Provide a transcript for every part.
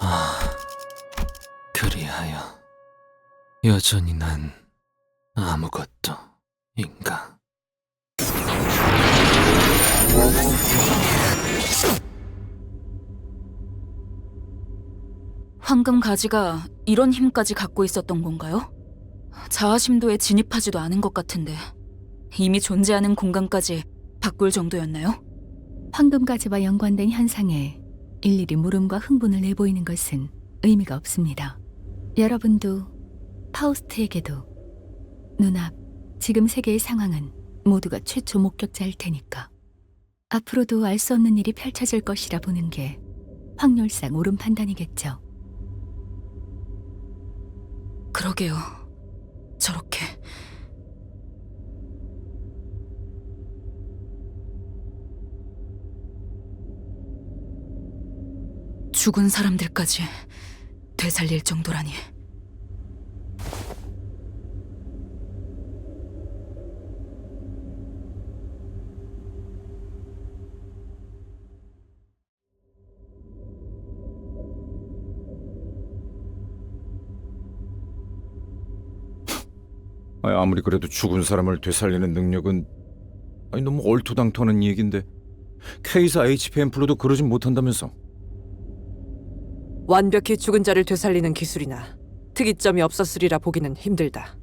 아, 그리하여 여전히 난 아무것도 인가. 황금 가지가 이런 힘까지 갖고 있었던 건가요? 자아심도에 진입하지도 않은 것 같은데 이미 존재하는 공간까지 바꿀 정도였나요? 황금가지와 연관된 현상에 일일이 물음과 흥분을 내보이는 것은 의미가 없습니다. 여러분도 파우스트에게도 눈앞 지금 세계의 상황은 모두가 최초 목격자일 테니까 앞으로도 알 수 없는 일이 펼쳐질 것이라 보는 게 확률상 옳은 판단이겠죠. 그러게요. 저렇게. 죽은 사람들까지 되살릴 정도라니. 아무리 그래도 죽은 사람을 되살리는 능력은 너무 얼토당토하는 얘긴데 K사 HPM플로도 그러진 못한다면서. 완벽히 죽은 자를 되살리는 기술이나 특이점이 없었으리라 보기는 힘들다.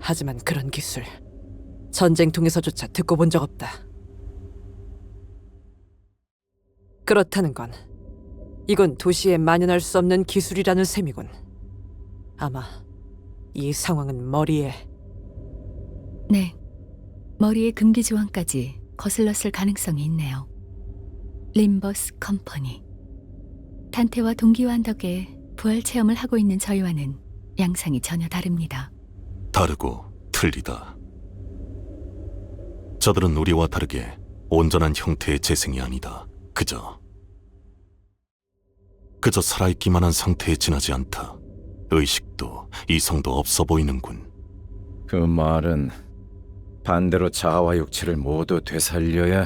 하지만 그런 기술, 전쟁통에서조차 듣고 본 적 없다. 그렇다는 건 이건 도시에 만연할 수 없는 기술이라는 셈이군. 아마 이 상황은 머리에... 네, 머리에 금기지왕까지 거슬렀을 가능성이 있네요. 림버스 컴퍼니. 단테와 동기화한 덕에 부활 체험을 하고 있는 저희와는 양상이 전혀 다릅니다. 다르고 틀리다. 저들은 우리와 다르게 온전한 형태의 재생이 아니다. 그저 살아있기만 한 상태에 지나지 않다. 의식도 이성도 없어 보이는군. 그 말은 반대로 자아와 육체를 모두 되살려야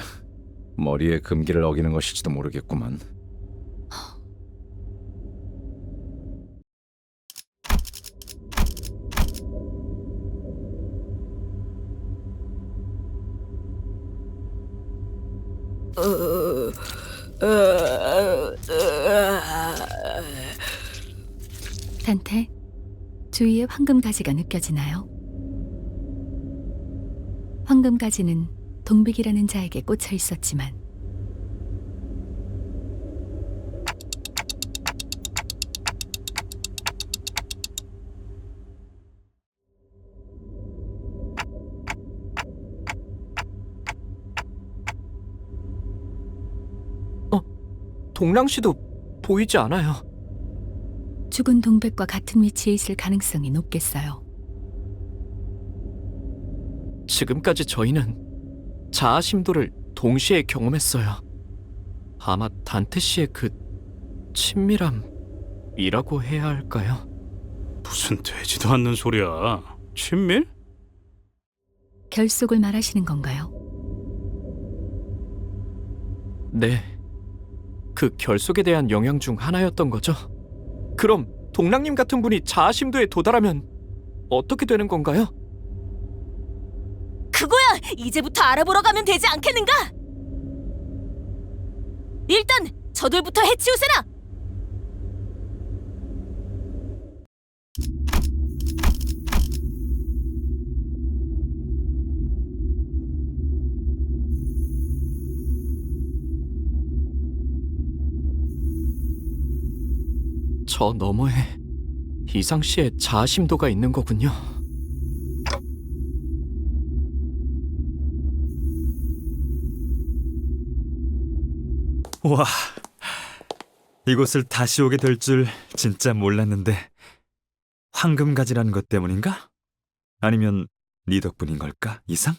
머리의 금기를 어기는 것일지도 모르겠구만. 단테, 주위에 황금가지가 느껴지나요? 황금가지는 동빅이라는 자에게 꽂혀 있었지만 동랑씨도 보이지 않아요. 죽은 동백과 같은 위치에 있을 가능성이 높겠어요. 지금까지 저희는 자아심도를 동시에 경험했어요. 아마 단테씨의 그 친밀함이라고 해야 할까요? 무슨 되지도 않는 소리야. 친밀? 결속을 말하시는 건가요? 네. 그 결속에 대한 영향 중 하나였던 거죠. 그럼 동랑님 같은 분이 자아심도에 도달하면 어떻게 되는 건가요? 그거야! 이제부터 알아보러 가면 되지 않겠는가? 일단 저들부터 해치우세나! 저 너머에 이상씨의 자아심도가 있는 거군요. 와, 이곳을 다시 오게 될 줄 진짜 몰랐는데 황금가지라는 것 때문인가? 아니면 네 덕분인 걸까, 이상?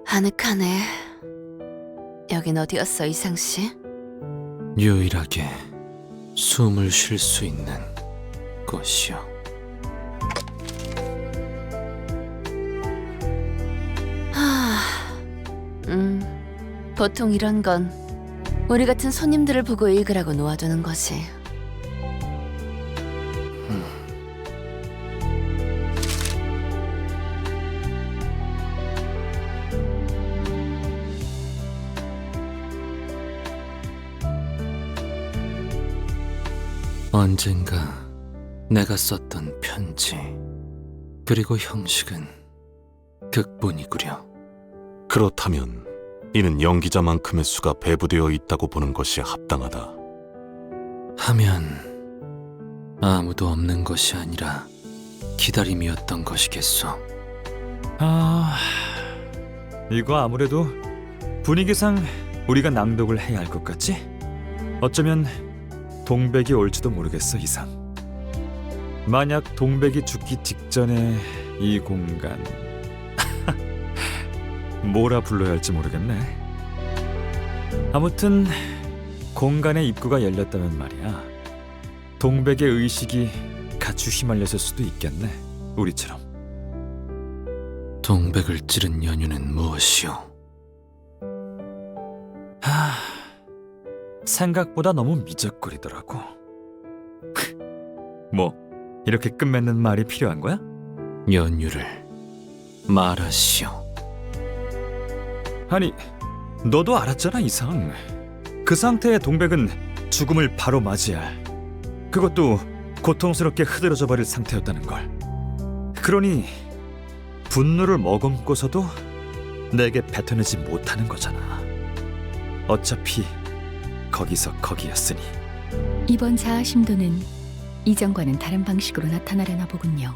아늑하네. 여긴 어디였어, 이상씨? 유일하게 숨을 쉴 수 있는 곳이요. 하... 보통 이런 건 우리 같은 손님들을 보고 읽으라고 놓아두는 거지. 언젠가 내가 썼던 편지, 그리고 형식은 극본이구려. 그렇다면 이는 연기자만큼의 수가 배부되어 있다고 보는 것이 합당하다. 하면 아무도 없는 것이 아니라 기다림이었던 것이겠소. 아, 이거 아무래도 분위기상 우리가 낭독을 해야 할 것 같지? 어쩌면 동백이 올지도 모르겠어, 이상. 만약 동백이 죽기 직전에 이 공간 뭐라 불러야 할지 모르겠네. 아무튼 공간의 입구가 열렸다면 말이야. 동백의 의식이 같이 휘말렸을 수도 있겠네, 우리처럼. 동백을 찌른 연유는 무엇이오? 생각보다 너무 미적거리더라고. 뭐 이렇게 끝맺는 말이 필요한 거야? 연유를 말하시오. 아니, 너도 알았잖아, 이상. 그 상태의 동백은 죽음을 바로 맞이할, 그것도 고통스럽게 흐드러져 버릴 상태였다는 걸. 그러니 분노를 머금고서도 내게 뱉어내지 못하는 거잖아. 어차피 거기서 거기였으니. 이번 자아심도는 이전과는 다른 방식으로 나타나려나 보군요.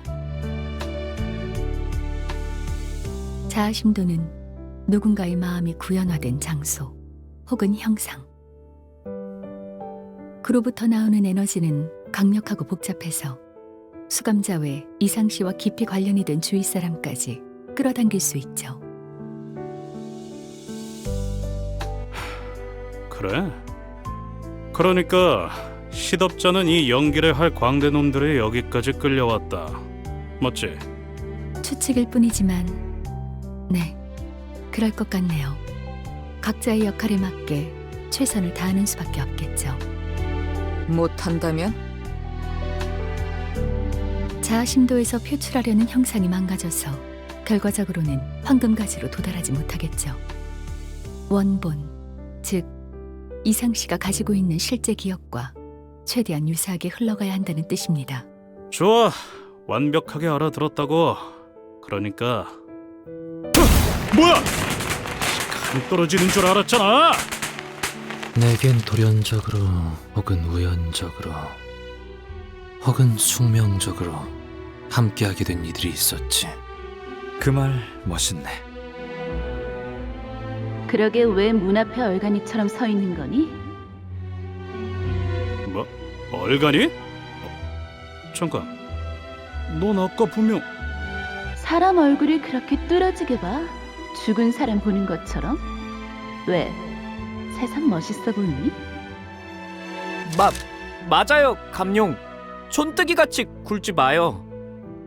자아심도는 누군가의 마음이 구현화된 장소 혹은 형상, 그로부터 나오는 에너지는 강력하고 복잡해서 수감자 외 이상 씨와 깊이 관련이 된 주위 사람까지 끌어당길 수 있죠. 그래? 그러니까 시덥잖은 이 연기를 할 광대놈들이 여기까지 끌려왔다. 맞지? 추측일 뿐이지만 네, 그럴 것 같네요. 각자의 역할에 맞게 최선을 다하는 수밖에 없겠죠. 못한다면? 자아심도에서 표출하려는 형상이 망가져서 결과적으로는 황금가지로 도달하지 못하겠죠. 원본, 즉 이상 씨가 가지고 있는 실제 기억과 최대한 유사하게 흘러가야 한다는 뜻입니다. 좋아, 완벽하게 알아들었다고. 그러니까 뭐야? 간 떨어지는 줄 알았잖아. 내겐 돌연적으로 혹은 우연적으로 혹은 숙명적으로 함께하게 된 이들이 있었지. 그 말 멋있네. 그러게 왜 문 앞에 얼간이처럼 서 있는 거니? 뭐? 얼간이? 잠깐, 넌 아까 분명... 사람 얼굴이 그렇게 뚫어지게 봐? 죽은 사람 보는 것처럼? 왜? 세상 멋있어 보이니? 맞아요, 감룡. 촌뜨기같이 굴지 마요.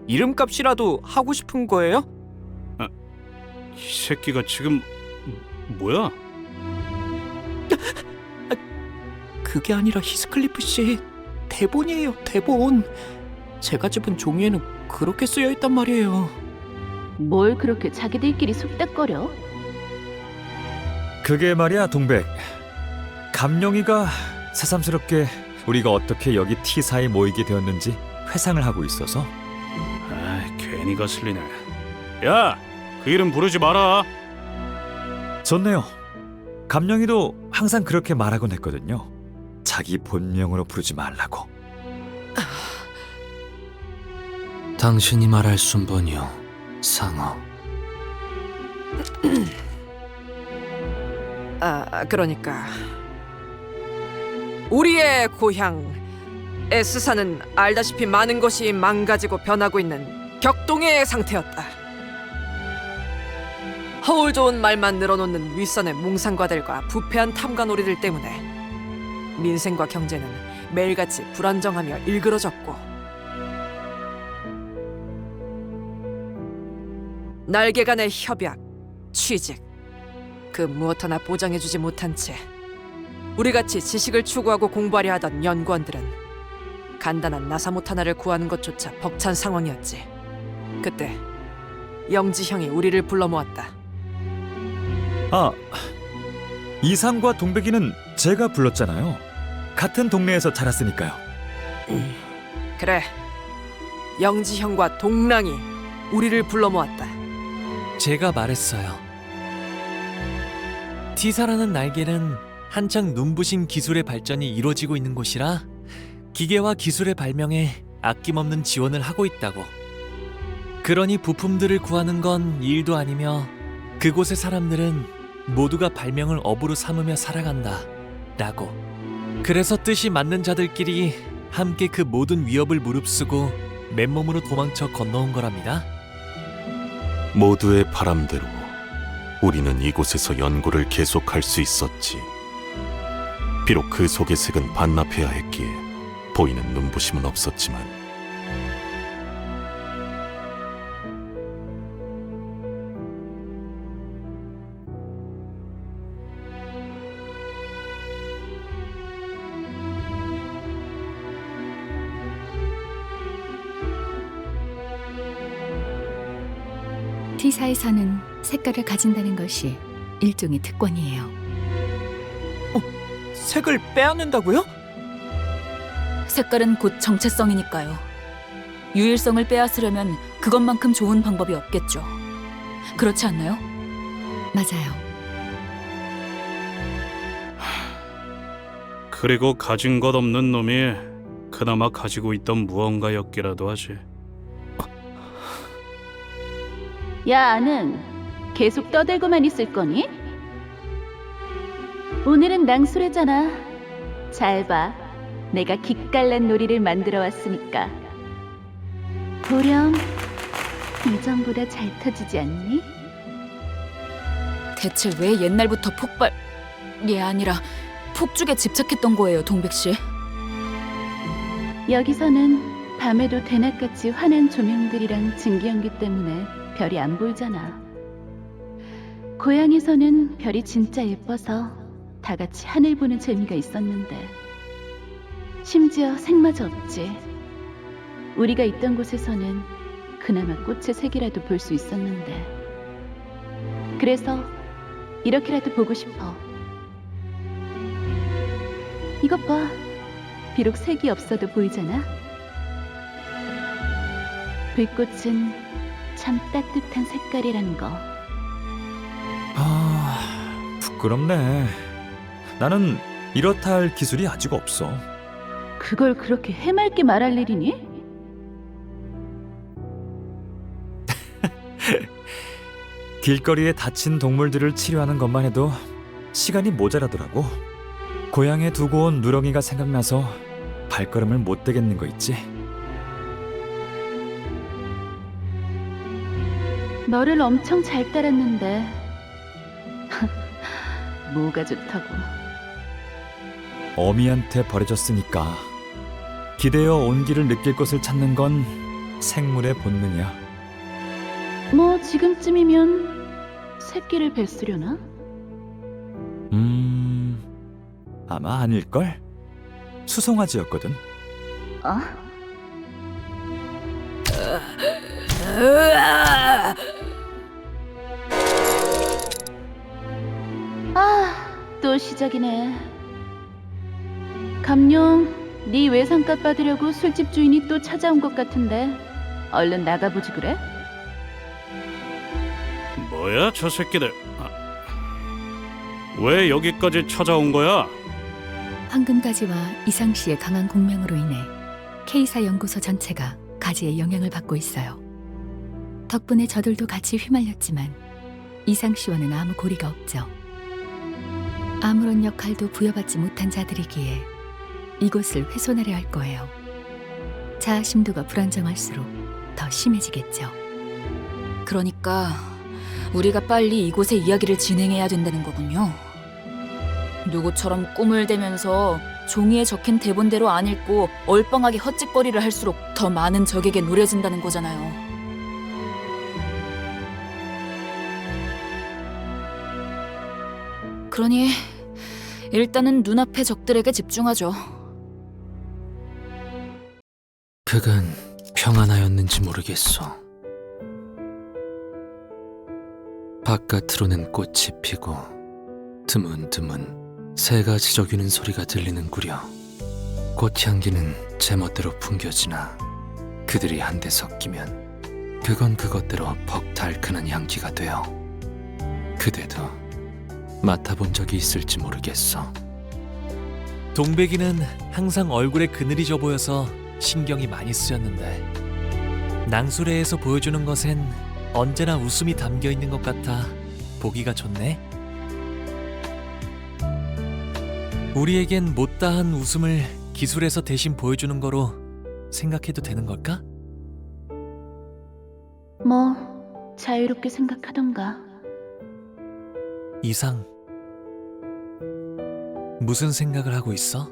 이름값이라도 하고 싶은 거예요? 이 새끼가 지금... 뭐야? 그게 아니라 히스클리프 씨, 대본이에요, 대본. 제가 집은 종이에는 그렇게 쓰여 있단 말이에요. 뭘 그렇게 자기들끼리 속닥거려? 그게 말이야, 동백. 감룡이가 새삼스럽게 우리가 어떻게 여기 T사에 모이게 되었는지 회상을 하고 있어서. 아, 괜히 거슬리네. 야, 그 이름 부르지 마라. 좋네요. 감룡이도 항상 그렇게 말하곤 했거든요. 자기 본명으로 부르지 말라고. 당신이 말할 순번이요, 상어. 그러니까 우리의 고향 에스사는 알다시피 많은 것이 망가지고 변하고 있는 격동의 상태였다. 허울 좋은 말만 늘어놓는 윗선의 몽상과들과 부패한 탐관오리들 때문에 민생과 경제는 매일같이 불안정하며 일그러졌고, 날개 간의 협약, 취직, 그 무엇 하나 보장해주지 못한 채 우리같이 지식을 추구하고 공부하려 하던 연구원들은 간단한 나사못 하나를 구하는 것조차 벅찬 상황이었지. 그때 영지 형이 우리를 불러 모았다. 아, 이상과 동백이는 제가 불렀잖아요. 같은 동네에서 자랐으니까요. 그래, 영지 형과 동랑이 우리를 불러 모았다. 제가 말했어요. T사라는 날개는 한창 눈부신 기술의 발전이 이루어지고 있는 곳이라 기계와 기술의 발명에 아낌없는 지원을 하고 있다고. 그러니 부품들을 구하는 건 일도 아니며 그곳의 사람들은 모두가 발명을 업으로 삼으며 살아간다 라고. 그래서 뜻이 맞는 자들끼리 함께 그 모든 위협을 무릅쓰고 맨몸으로 도망쳐 건너온 거랍니다. 모두의 바람대로 우리는 이곳에서 연구를 계속할 수 있었지. 비록 그 속의 색은 반납해야 했기에 보이는 눈부심은 없었지만 T사에서는 색깔을 가진다는 것이 일종의 특권이에요. 색을 빼앗는다고요? 색깔은 곧 정체성이니까요. 유일성을 빼앗으려면 그것만큼 좋은 방법이 없겠죠. 그렇지 않나요? 맞아요. 그리고 가진 것 없는 놈이 그나마 가지고 있던 무언가였기라도 하지. 야, 아는 계속 떠들고만 있을 거니? 오늘은 낭수래잖아. 잘 봐. 내가 기깔난 놀이를 만들어 왔으니까. 보렴. 이전보다 잘 터지지 않니? 대체 왜 옛날부터 아니라 폭죽에 집착했던 거예요, 동백 씨? 여기서는 밤에도 대낮같이 환한 조명들이랑 증기연기 때문에 별이 안 보이잖아. 고향에서는 별이 진짜 예뻐서 다 같이 하늘 보는 재미가 있었는데 심지어 색마저 없지. 우리가 있던 곳에서는 그나마 꽃의 색이라도 볼 수 있었는데 그래서 이렇게라도 보고 싶어. 이것 봐. 비록 색이 없어도 보이잖아. 불꽃은 참 따뜻한 색깔이라는 거. 아, 부끄럽네. 나는 이렇다 할 기술이 아직 없어. 그걸 그렇게 해맑게 말할 일이니? 길거리에 다친 동물들을 치료하는 것만 해도 시간이 모자라더라고. 고향에 두고 온 누렁이가 생각나서 발걸음을 못 대겠는 거 있지. 너를 엄청 잘 따랐는데 뭐가 좋다고. 어미한테 버려졌으니까 기대어 온기를 느낄 곳을 찾는 건 생물의 본능이야. 뭐 지금쯤이면 새끼를 뱄으려나? 아마 아닐걸? 수송아지였거든. 또 시작이네. 감룡, 네 외상값 받으려고 술집 주인이 또 찾아온 것 같은데 얼른 나가보지 그래? 뭐야 저 새끼들. 왜 여기까지 찾아온 거야? 황금가지와 이상 씨의 강한 공명으로 인해 K사 연구소 전체가 가지의 영향을 받고 있어요. 덕분에 저들도 같이 휘말렸지만 이상 씨와는 아무 고리가 없죠. 아무런 역할도 부여받지 못한 자들이기에 이곳을 훼손하려 할 거예요. 자아심도가 불안정할수록 더 심해지겠죠. 그러니까 우리가 빨리 이곳의 이야기를 진행해야 된다는 거군요. 누구처럼 꿈을 대면서 종이에 적힌 대본대로 안 읽고 얼빵하게 헛짓거리를 할수록 더 많은 적에게 노려진다는 거잖아요. 그러니 일단은 눈앞의 적들에게 집중하죠. 그간 평안하였는지 모르겠소. 바깥으로는 꽃이 피고 드문드문 새가 지저귀는 소리가 들리는구려. 꽃향기는 제멋대로 풍겨지나 그들이 한데 섞이면 그건 그것대로 벅 달큰한 향기가 되어 그대도 맡아본 적이 있을지 모르겠어. 동백이는 항상 얼굴에 그늘이 져 보여서 신경이 많이 쓰였는데 낭수레에서 보여주는 것엔 언제나 웃음이 담겨 있는 것 같아 보기가 좋네. 우리에겐 못다한 웃음을 기술에서 대신 보여주는 거로 생각해도 되는 걸까? 뭐 자유롭게 생각하던가. 이상, 무슨 생각을 하고 있어?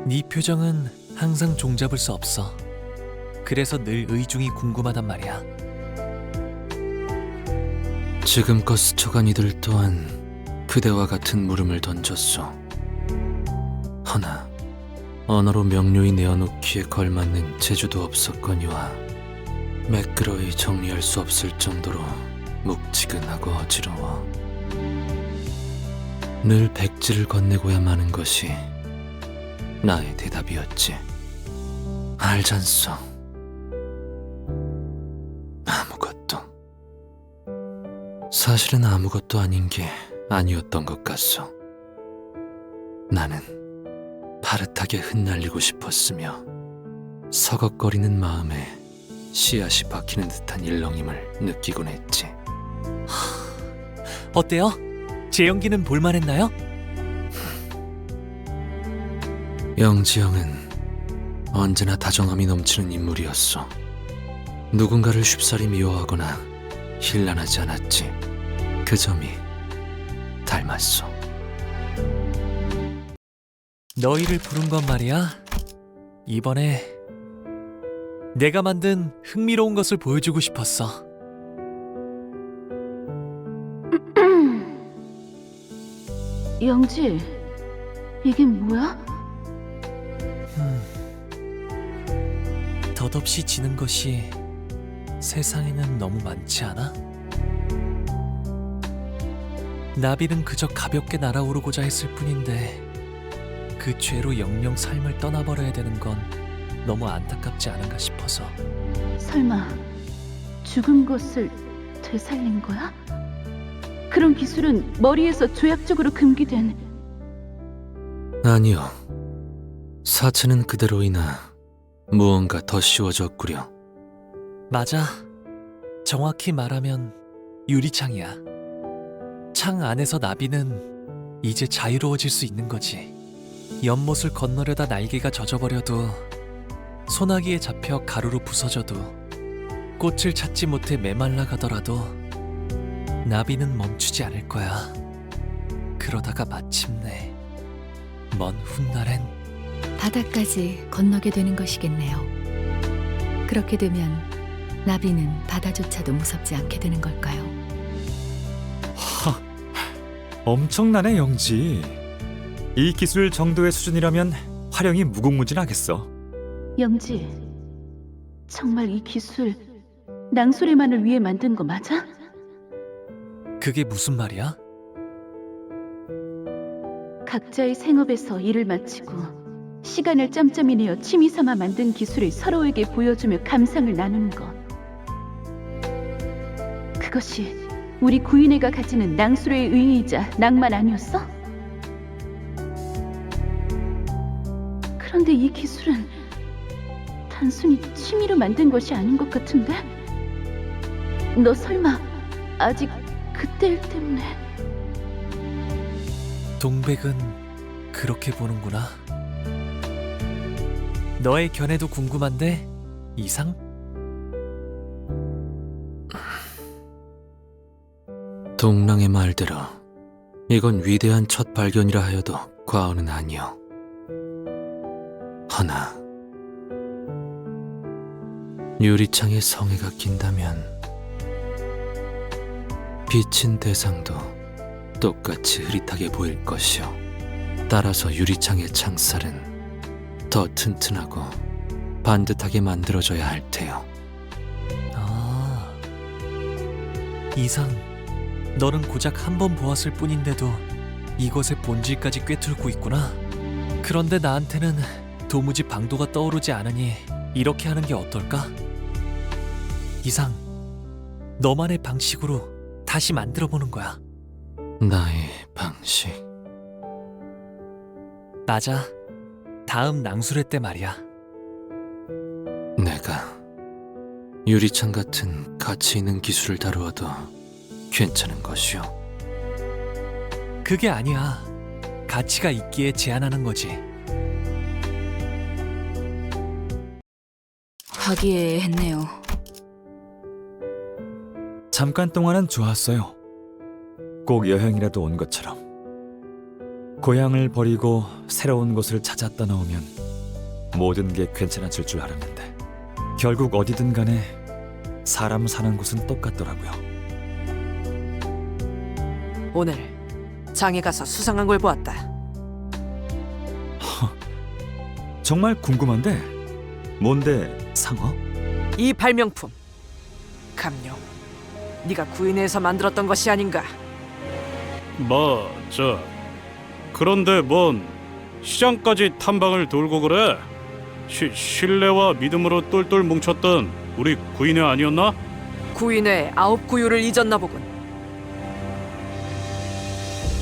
네 표정은 항상 종잡을 수 없어. 그래서 늘 의중이 궁금하단 말이야. 지금껏 스쳐간 이들 또한 그대와 같은 물음을 던졌소. 허나 언어로 명료히 내어놓기에 걸맞는 재주도 없었거니와 매끄러이 정리할 수 없을 정도로 묵지근하고 어지러워 늘 백지를 건네고야 마는 것이 나의 대답이었지. 알잖소. 아무것도. 사실은 아무것도 아닌 게 아니었던 것 같소. 나는 파릇하게 흩날리고 싶었으며 서걱거리는 마음에 씨앗이 박히는 듯한 일렁임을 느끼곤 했지. 어때요? 제 연기는 볼만했나요? 영지영은 언제나 다정함이 넘치는 인물이었소. 누군가를 쉽사리 미워하거나 힐난하지 않았지. 그 점이 닮았소. 너희를 부른 건 말이야. 이번에 내가 만든 흥미로운 것을 보여주고 싶었어. 영지, 이게 뭐야? 덧없이 지는 것이 세상에는 너무 많지 않아? 나비는 그저 가볍게 날아오르고자 했을 뿐인데 그 죄로 영영 삶을 떠나버려야 되는 건 너무 안타깝지 않은가 싶어서. 설마 죽은 것을 되살린 거야? 그런 기술은 머리에서 조약적으로 금기된. 아니요. 사체는 그대로이나 무언가 더 씌워졌구려. 맞아. 정확히 말하면 유리창이야. 창 안에서 나비는 이제 자유로워질 수 있는 거지. 연못을 건너려다 날개가 젖어버려도, 소나기에 잡혀 가루로 부서져도, 꽃을 찾지 못해 메말라 가더라도 나비는 멈추지 않을 거야. 그러다가 마침내 먼 훗날엔 바다까지 건너게 되는 것이겠네요. 그렇게 되면 나비는 바다조차도 무섭지 않게 되는 걸까요? 엄청나네 영지. 이 기술 정도의 수준이라면 활용이 무궁무진하겠어. 영지, 정말 이 기술 낭소리만을 위해 만든 거 맞아? 그게 무슨 말이야? 각자의 생업에서 일을 마치고 시간을 짬짬이 내어 취미 삼아 만든 기술을 서로에게 보여주며 감상을 나누는 것. 그것이 우리 구인회가 가지는 낭수로의 의의이자 낭만 아니었어? 그런데 이 기술은 단순히 취미로 만든 것이 아닌 것 같은데? 너 설마 아직 그때 일 때문에? 동백은 그렇게 보는구나. 너의 견해도 궁금한데, 이상? 동랑의 말대로 이건 위대한 첫 발견이라 하여도 과언은 아니오. 허나 유리창에 성에가 낀다면 비친 대상도 똑같이 흐릿하게 보일 것이요. 따라서 유리창의 창살은 더 튼튼하고 반듯하게 만들어져야 할 테요. 아, 이상, 너는 고작 한 번 보았을 뿐인데도 이것의 본질까지 꿰뚫고 있구나. 그런데 나한테는 도무지 방도가 떠오르지 않으니 이렇게 하는 게 어떨까? 이상, 너만의 방식으로 다시 만들어보는 거야. 나의 방식. 맞아. 다음 낭수회 때 말이야. 내가 유리창 같은 가치 있는 기술을 다루어도 괜찮은 것이요. 그게 아니야. 가치가 있기에 제안하는 거지. 화기애애했네요. 잠깐 동안은 좋았어요. 꼭 여행이라도 온 것처럼. 고향을 버리고 새로운 곳을 찾아 떠나오면 모든 게 괜찮아질 줄 알았는데 결국 어디든 간에 사람 사는 곳은 똑같더라고요. 오늘 장에 가서 수상한 걸 보았다. 정말 궁금한데 뭔데 상어? 이 발명품 감룡, 네가 구인회에서 만들었던 것이 아닌가? 맞아. 그런데 뭔 시장까지 탐방을 돌고 그래? 신뢰와 믿음으로 똘똘 뭉쳤던 우리 구인회 아니었나? 구인회 9구유를 잊었나 보군.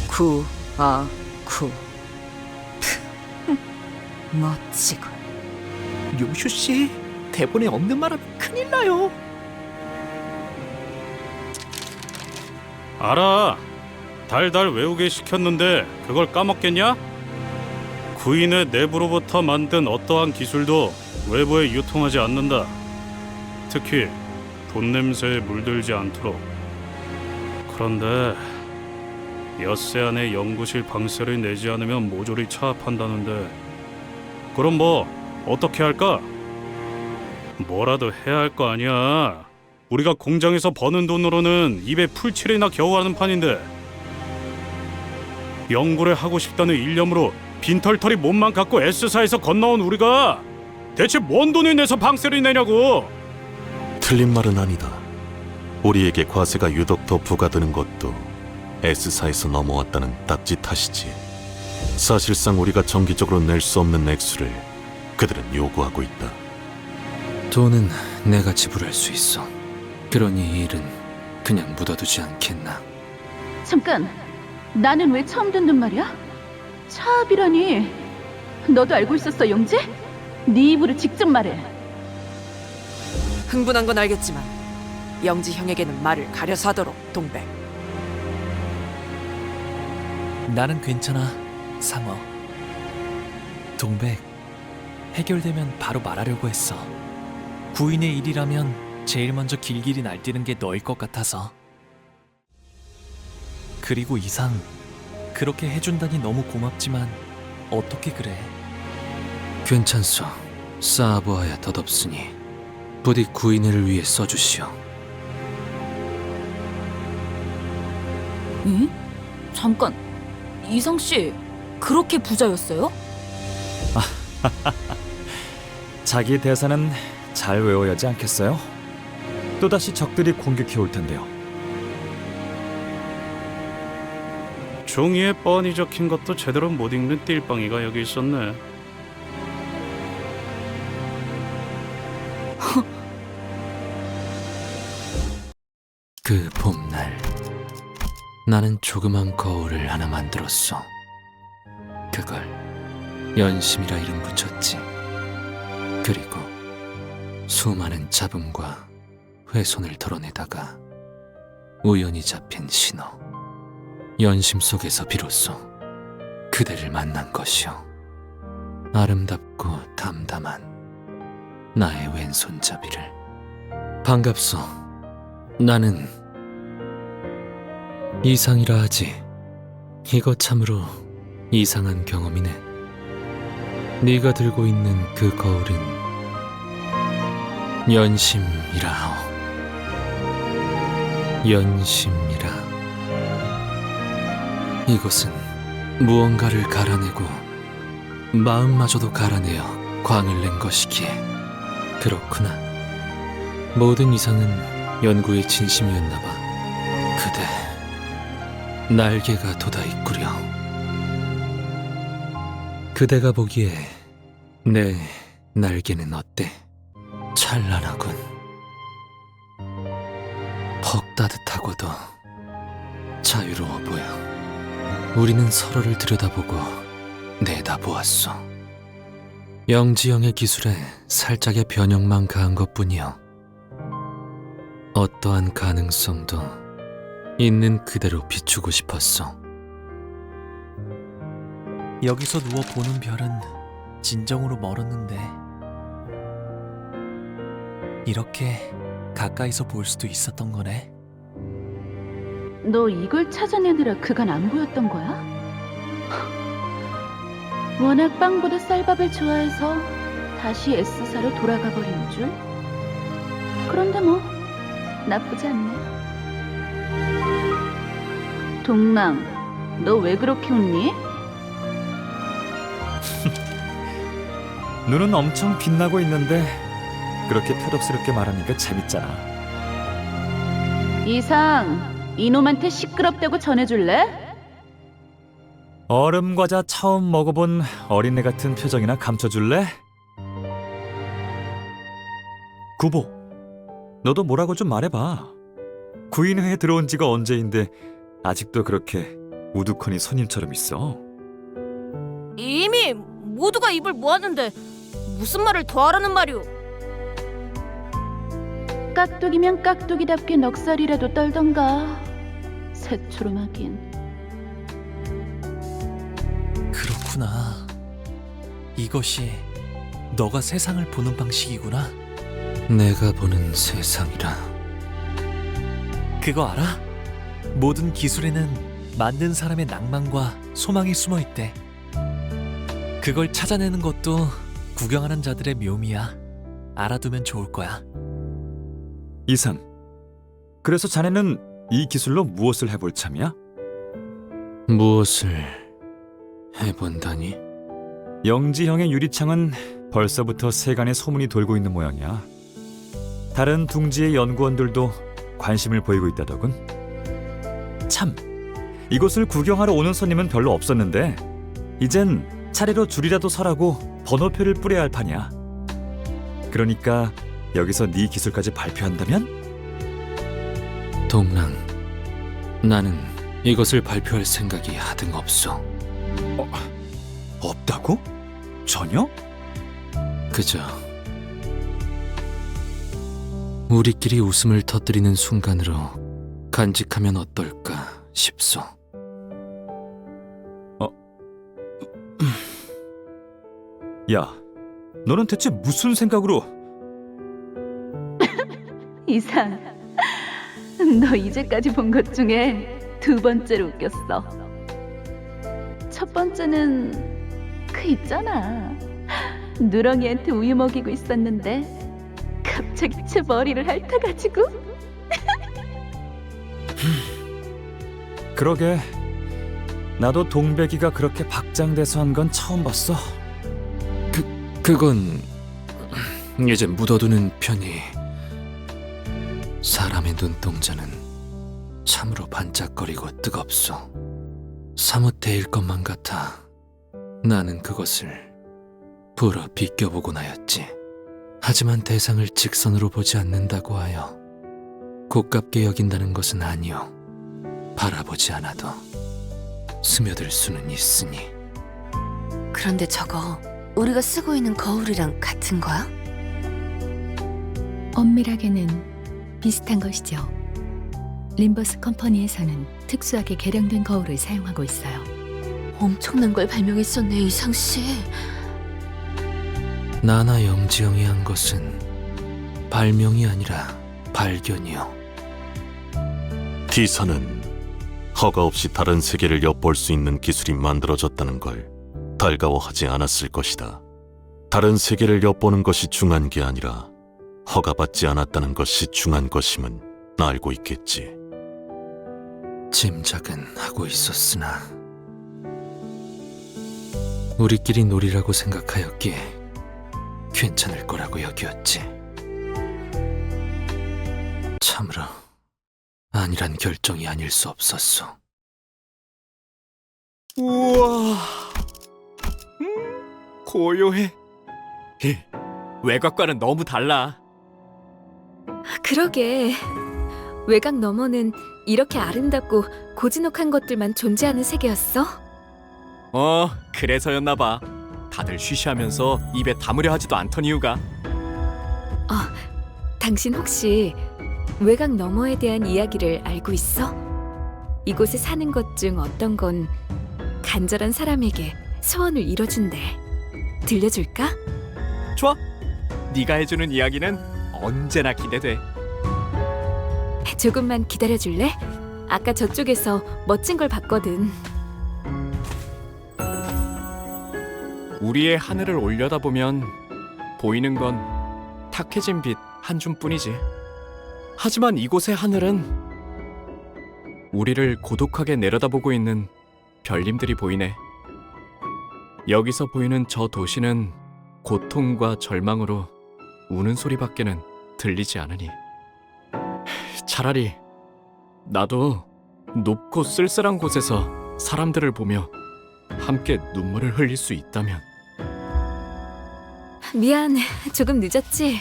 구. 멋지군. 요슈 씨, 대본에 없는 말하면 큰일 나요. 알아. 달달 외우게 시켰는데 그걸 까먹겠냐? 구인의 내부로부터 만든 어떠한 기술도 외부에 유통하지 않는다. 특히 돈 냄새에 물들지 않도록. 그런데 엿새 안에 연구실 방세를 내지 않으면 모조리 차압한다는데 그럼 뭐 어떻게 할까? 뭐라도 해야 할 거 아니야. 우리가 공장에서 버는 돈으로는 입에 풀칠이나 겨우 하는 판인데 연구를 하고 싶다는 일념으로 빈털터리 몸만 갖고 S사에서 건너온 우리가 대체 뭔 돈을 내서 방세를 내냐고. 틀린 말은 아니다. 우리에게 과세가 유독 더 부과되는 것도 S사에서 넘어왔다는 딱지 탓이지. 사실상 우리가 정기적으로 낼 수 없는 액수를 그들은 요구하고 있다. 돈은 내가 지불할 수 있어. 그러니 이 일은 그냥 묻어두지 않겠나. 잠깐, 나는 왜 처음 듣는 말이야? 차압이라니. 너도 알고 있었어, 영재? 네 입으로 직접 말해. 흥분한 건 알겠지만 영지 형에게는 말을 가려서 하도록, 동백. 나는 괜찮아, 상어. 동백, 해결되면 바로 말하려고 했어. 구인의 일이라면 제일 먼저 길길이 날뛰는 게 너일 것 같아서. 그리고 이상, 그렇게 해준다니 너무 고맙지만 어떻게 그래? 괜찮소. 쌓아보아야 덧없으니 부디 구인회를 위해 써주시오. 응? 잠깐, 이상 씨 그렇게 부자였어요? 자기 대사는 잘 외워야 하지 않겠어요? 또다시 적들이 공격해 올 텐데요. 종이에 뻔히 적힌 것도 제대로 못 읽는 띨빵이가 여기 있었네. 그 봄날 나는 조그만 거울을 하나 만들었어. 그걸 연심이라 이름 붙였지. 그리고 수많은 잡음과 훼손을 덜어내다가 우연히 잡힌 신호, 연심 속에서 비로소 그대를 만난 것이오. 아름답고 담담한 나의 왼손잡이를. 반갑소. 나는 이상이라 하지. 이거 참으로 이상한 경험이네. 네가 들고 있는 그 거울은 연심이라 하오. 연심이라. 이것은 무언가를 갈아내고 마음마저도 갈아내어 광을 낸 것이기에. 그렇구나. 모든 이상은 연구의 진심이었나 봐. 그대, 날개가 돋아있구려. 그대가 보기에 내 날개는 어때? 찬란하군. 퍽 따뜻하고도 자유로워 보여. 우리는 서로를 들여다보고 내다보았어. 영지영의 기술에 살짝의 변형만 가한 것뿐이여. 어떠한 가능성도 있는 그대로 비추고 싶었어. 여기서 누워 보는 별은 진정으로 멀었는데 이렇게 가까이서 볼 수도 있었던 거네. 너 이걸 찾아내느라 그간 안 보였던 거야? 워낙 빵보다 쌀밥을 좋아해서 다시 S사로 돌아가 버린 줄? 그런데 뭐 나쁘지 않네. 동랑, 너 왜 그렇게 웃니? 눈은 엄청 빛나고 있는데 그렇게 표독스럽게 말하니까 재밌잖아. 이상, 이놈한테 시끄럽다고 전해줄래? 얼음 과자 처음 먹어본 어린애 같은 표정이나 감춰줄래? 구보, 너도 뭐라고 좀 말해봐. 구인회에 들어온 지가 언제인데 아직도 그렇게 우두커니 손님처럼 있어. 이미 모두가 입을 모았는데 무슨 말을 더 하라는 말이오? 깍두기면 깍두기답게 넉살이라도 떨던가. 새초롬하긴. 그렇구나. 이것이 너가 세상을 보는 방식이구나. 내가 보는 세상이라. 그거 알아? 모든 기술에는 만든 사람의 낭만과 소망이 숨어 있대. 그걸 찾아내는 것도 구경하는 자들의 묘미야. 알아두면 좋을 거야. 이상, 그래서 자네는 이 기술로 무엇을 해볼 참이야? 무엇을 해본다니? 영지형의 유리창은 벌써부터 세간에 소문이 돌고 있는 모양이야. 다른 둥지의 연구원들도 관심을 보이고 있다더군. 참, 이곳을 구경하러 오는 손님은 별로 없었는데 이젠 차례로 줄이라도 서라고 번호표를 뿌려야 할 판이야. 그러니까 여기서 네 기술까지 발표한다면? 동랑, 나는 이것을 발표할 생각이 하등 없어. 없다고? 전혀? 그저 우리끼리 웃음을 터뜨리는 순간으로 간직하면 어떨까 싶소. 야, 너는 대체 무슨 생각으로? 이상, 너 이제까지 본 것 중에 두 번째로 웃겼어. 첫 번째는 그 있잖아. 누렁이한테 우유 먹이고 있었는데 갑자기 제 머리를 핥아가지고. 그러게, 나도 동백이가 그렇게 박장대소 한 건 처음 봤어. 그건 이제 묻어두는 편이. 사람의 눈동자는 참으로 반짝거리고 뜨겁소. 사뭇 데일 것만 같아 나는 그것을 불어 비껴보곤 하였지. 하지만 대상을 직선으로 보지 않는다고 하여 고깝게 여긴다는 것은 아니오. 바라보지 않아도 스며들 수는 있으니. 그런데 저거 우리가 쓰고 있는 거울이랑 같은 거야? 엄밀하게는 비슷한 것이죠. 림버스 컴퍼니에서는 특수하게 개량된 거울을 사용하고 있어요. 엄청난 걸 발명했었네, 이상씨. 나나 영지영이 한 것은 발명이 아니라 발견이요. 기사는 허가 없이 다른 세계를 엿볼 수 있는 기술이 만들어졌다는 걸 달가워하지 않았을 것이다. 다른 세계를 엿보는 것이 중요한 게 아니라 허가받지 않았다는 것이 중요한 것임은 알고 있겠지. 짐작은 하고 있었으나 우리끼리 놀이라고 생각하였기에 괜찮을 거라고 여겼지. 참으로 아니란 결정이 아닐 수 없었어. 우와, 고요해. 외곽과는 너무 달라. 그러게. 외곽 너머는 이렇게 아름답고 고즈넉한 것들만 존재하는 세계였어? 그래서였나 봐. 다들 쉬쉬하면서 입에 담으려 하지도 않던 이유가. 당신 혹시 외곽 너머에 대한 이야기를 알고 있어? 이곳에 사는 것 중 어떤 건 간절한 사람에게 소원을 이뤄준대. 들려줄까? 좋아. 네가 해주는 이야기는 언제나 기대돼. 조금만 기다려줄래? 아까 저쪽에서 멋진 걸 봤거든. 우리의 하늘을 올려다보면 보이는 건 탁해진 빛 한 줌뿐이지. 하지만 이곳의 하늘은 우리를 고독하게 내려다보고 있는 별님들이 보이네. 여기서 보이는 저 도시는 고통과 절망으로 우는 소리밖에는 들리지 않으니 차라리 나도 높고 쓸쓸한 곳에서 사람들을 보며 함께 눈물을 흘릴 수 있다면. 미안, 조금 늦었지?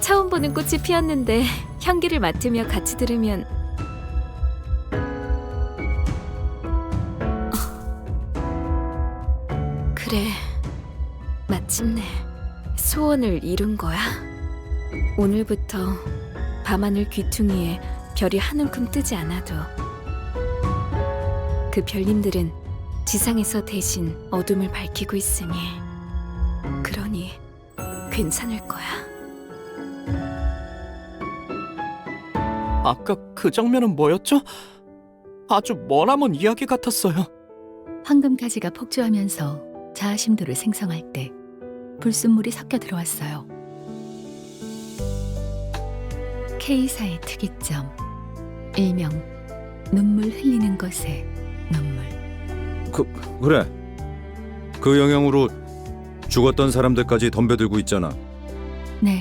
처음 보는 꽃이 피었는데 향기를 맡으며 같이 들으면 그래, 마침내 소원을 이룬 거야. 오늘부터 밤하늘 귀퉁이에 별이 한 움큼 뜨지 않아도 그 별님들은 지상에서 대신 어둠을 밝히고 있으니 그러니 괜찮을 거야. 아까 그 장면은 뭐였죠? 아주 머나먼 이야기 같았어요. 황금가지가 폭주하면서 자아심도를 생성할 때 불순물이 섞여 들어왔어요. K사의 특이점, 일명 눈물 흘리는 것의 눈물. 그래. 그 영향으로 죽었던 사람들까지 덤벼들고 있잖아. 네,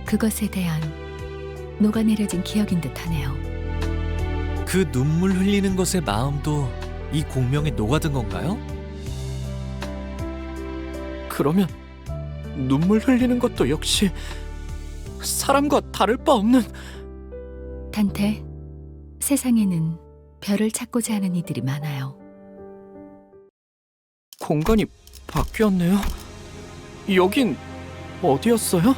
그것에 대한 녹아내려진 기억인 듯하네요. 그 눈물 흘리는 것의 마음도 이 공명에 녹아든 건가요? 그러면 눈물 흘리는 것도 역시 사람과 다를 바 없는. 단테, 세상에는 별을 찾고자 하는 이들이 많아요. 공간이 바뀌었네요. 여긴 어디였어요?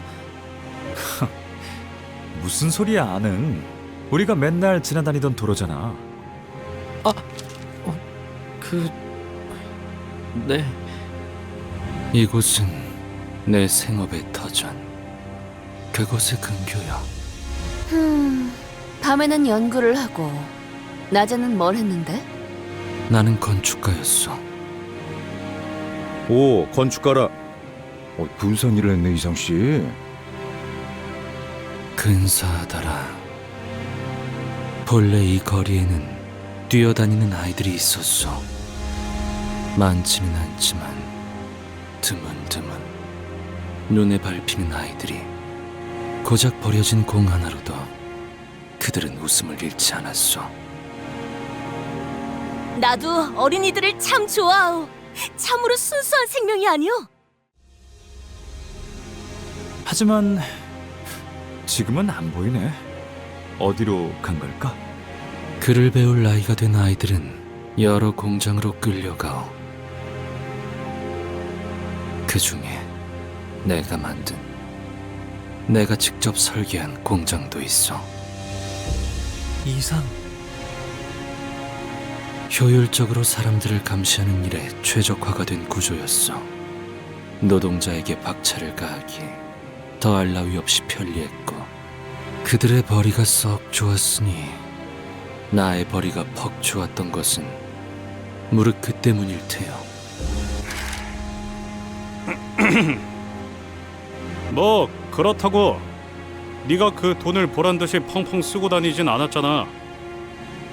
무슨 소리야, 아는. 우리가 맨날 지나다니던 도로잖아. 네. 이곳은 내 생업의 터전. 그곳의 근교야. 밤에는 연구를 하고 낮에는 뭘 했는데? 나는 건축가였어. 오, 건축가라. 군산 일을 했네, 이상씨. 근사하더라. 본래 이 거리에는 뛰어다니는 아이들이 있었어. 많지는 않지만 드문드문 눈에 밟히는 아이들이. 고작 버려진 공 하나로도 그들은 웃음을 잃지 않았어. 나도 어린이들을 참 좋아하오. 참으로 순수한 생명이 아니오. 하지만 지금은 안 보이네. 어디로 간 걸까? 글을 배울 나이가 된 아이들은 여러 공장으로 끌려가오. 그 중에 내가 만든, 내가 직접 설계한 공장도 있어. 이상. 효율적으로 사람들을 감시하는 일에 최적화가 된 구조였어. 노동자에게 박차를 가하기에 더할 나위 없이 편리했고, 그들의 벌이가 썩 좋았으니 나의 벌이가 퍽 좋았던 것은 무릇 그 때문일 테요. 뭐 그렇다고 네가 그 돈을 보란듯이 펑펑 쓰고 다니진 않았잖아.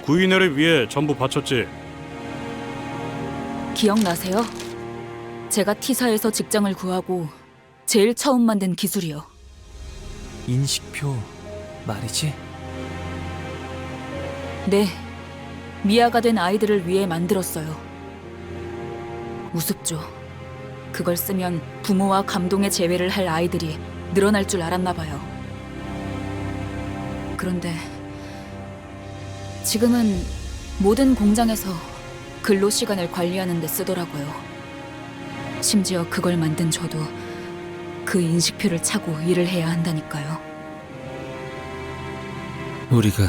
구인회를 위해 전부 바쳤지. 기억나세요? 제가 T사에서 직장을 구하고 제일 처음 만든 기술이요. 인식표 말이지? 네, 미아가 된 아이들을 위해 만들었어요. 우습죠. 그걸 쓰면 부모와 감동의 재회를 할 아이들이 늘어날 줄 알았나 봐요. 그런데 지금은 모든 공장에서 근로 시간을 관리하는 데 쓰더라고요. 심지어 그걸 만든 저도 그 인식표를 차고 일을 해야 한다니까요. 우리가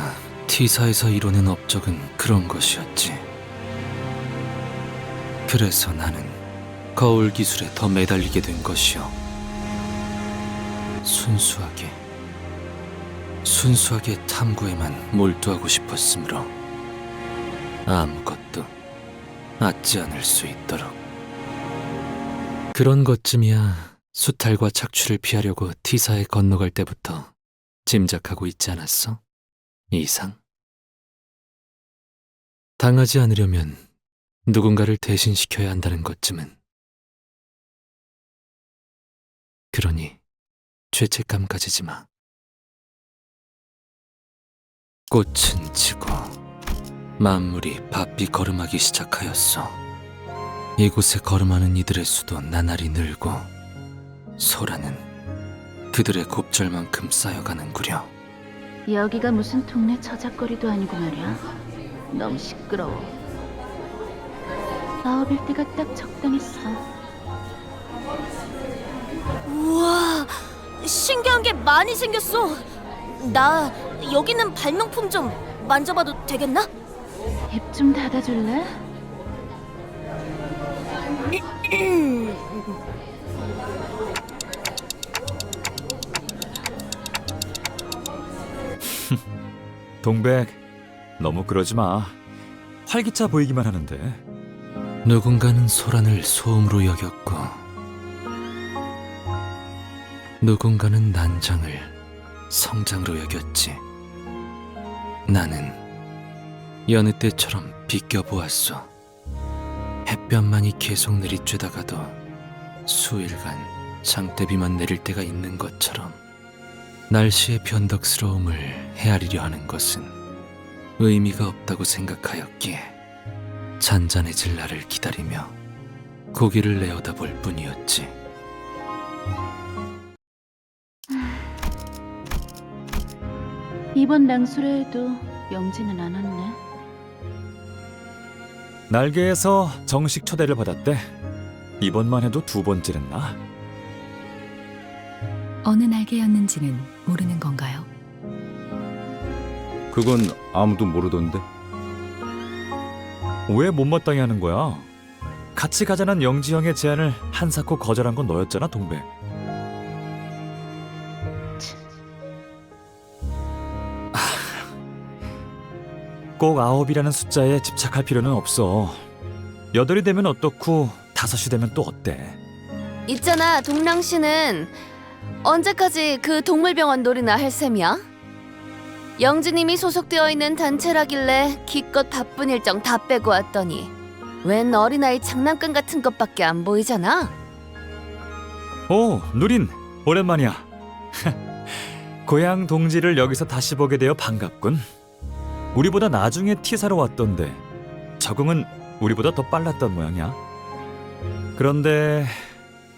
T사에서 이뤄낸 업적은 그런 것이었지. 그래서 나는 거울 기술에 더 매달리게 된 것이요. 순수하게 탐구에만 몰두하고 싶었으므로 아무것도 앗지 않을 수 있도록. 그런 것쯤이야 수탈과 착취를 피하려고 T사에 건너갈 때부터 짐작하고 있지 않았어? 이상? 당하지 않으려면 누군가를 대신시켜야 한다는 것쯤은. 그러니 죄책감 가지지 마. 꽃은 지고 만물이 바삐 걸음하기 시작하였어. 이곳에 걸음하는 이들의 수도 나날이 늘고 소라는 그들의 곱절만큼 쌓여가는구려. 여기가 무슨 동네 저작거리도 아니고 말이야. 너무 시끄러워. 9일 때가 딱 적당했어. 우와, 신기한 게 많이 생겼어. 나 여기 있는 발명품 좀 만져봐도 되겠나? 입 좀 닫아줄래? 동백, 너무 그러지 마. 활기차 보이기만 하는데. 누군가는 소란을 소음으로 여겼고 누군가는 난장을 성장으로 여겼지. 나는 여느 때처럼 비껴보았소. 햇볕만이 계속 내리쬐다가도 수일간 장대비만 내릴 때가 있는 것처럼 날씨의 변덕스러움을 헤아리려 하는 것은 의미가 없다고 생각하였기에 잔잔해질 날을 기다리며 고개를 내어다볼 뿐이었지. 이번 낭수레에도 영지는 안 왔네. 날개에서 정식 초대를 받았대. 이번만 해도 2번째랬나? 어느 날개였는지는 모르는 건가요? 그건 아무도 모르던데. 왜 못마땅해 하는 거야? 같이 가자는 영지 형의 제안을 한사코 거절한 건 너였잖아, 동백. 꼭 9이라는 숫자에 집착할 필요는 없어. 8이 되면 어떻고 5이 되면 또 어때? 있잖아, 동랑 씨는 언제까지 그 동물병원 놀이나 할 셈이야? 영지님이 소속되어 있는 단체라길래 기껏 바쁜 일정 다 빼고 왔더니 웬 어린아이 장난감 같은 것밖에 안 보이잖아? 오, 누린, 오랜만이야. 고향 동지를 여기서 다시 보게 되어 반갑군. 우리보다 나중에 T사로 왔던데 적응은 우리보다 더 빨랐던 모양이야. 그런데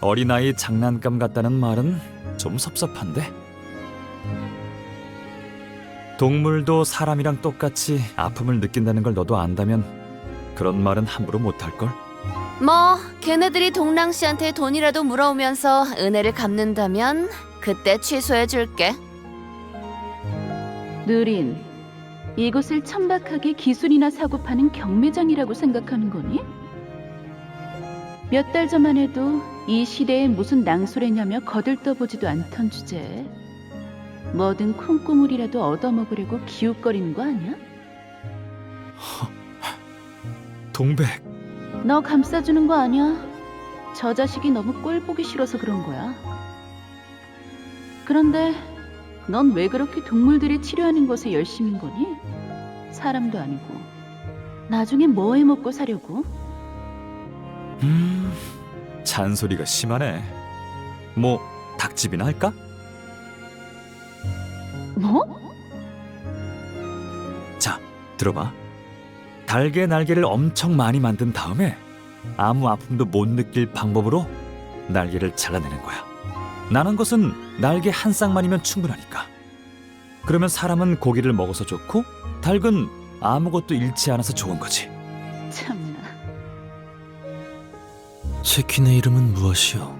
어린아이 장난감 같다는 말은 좀 섭섭한데? 동물도 사람이랑 똑같이 아픔을 느낀다는 걸 너도 안다면 그런 말은 함부로 못할걸? 뭐 걔네들이 동랑 씨한테 돈이라도 물어오면서 은혜를 갚는다면 그때 취소해줄게. 느린, 이곳을 천박하게 기술이나 사고 파는 경매장이라고 생각하는 거니? 몇 달 전만 해도 이 시대에 무슨 낭소래냐며 거들떠보지도 않던 주제에 뭐든 콩고물이라도 얻어먹으려고 기웃거리는 거 아니야? 동백, 너 감싸주는 거 아니야? 저 자식이 너무 꼴 보기 싫어서 그런 거야. 그런데 넌 왜 그렇게 동물들이 치료하는 것에 열심인 거니? 사람도 나중에 뭐 해먹고 사려고? 잔소리가 심하네. 뭐 닭집이나 할까? 뭐? 자, 들어봐. 달개 날개를 엄청 많이 만든 다음에 아무 아픔도 못 느낄 방법으로 날개를 잘라내는 거야. 나는 것은 날개 한 쌍만이면 충분하니까. 그러면 사람은 고기를 먹어서 좋고 닭은 아무것도 잃지 않아서 좋은 거지. 참나. 치킨의 이름은 무엇이오?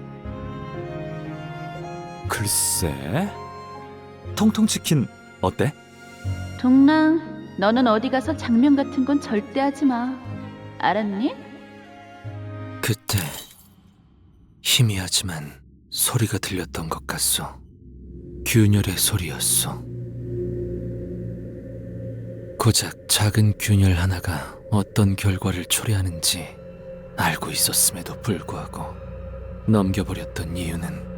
글쎄, 통통치킨 어때? 동랑, 너는 어디 가서 장면 같은 건 절대 하지 마. 알았니? 그때 희미하지만 소리가 들렸던 것 같소. 균열의 소리였소. 고작 작은 균열 하나가 어떤 결과를 초래하는지 알고 있었음에도 불구하고 넘겨버렸던 이유는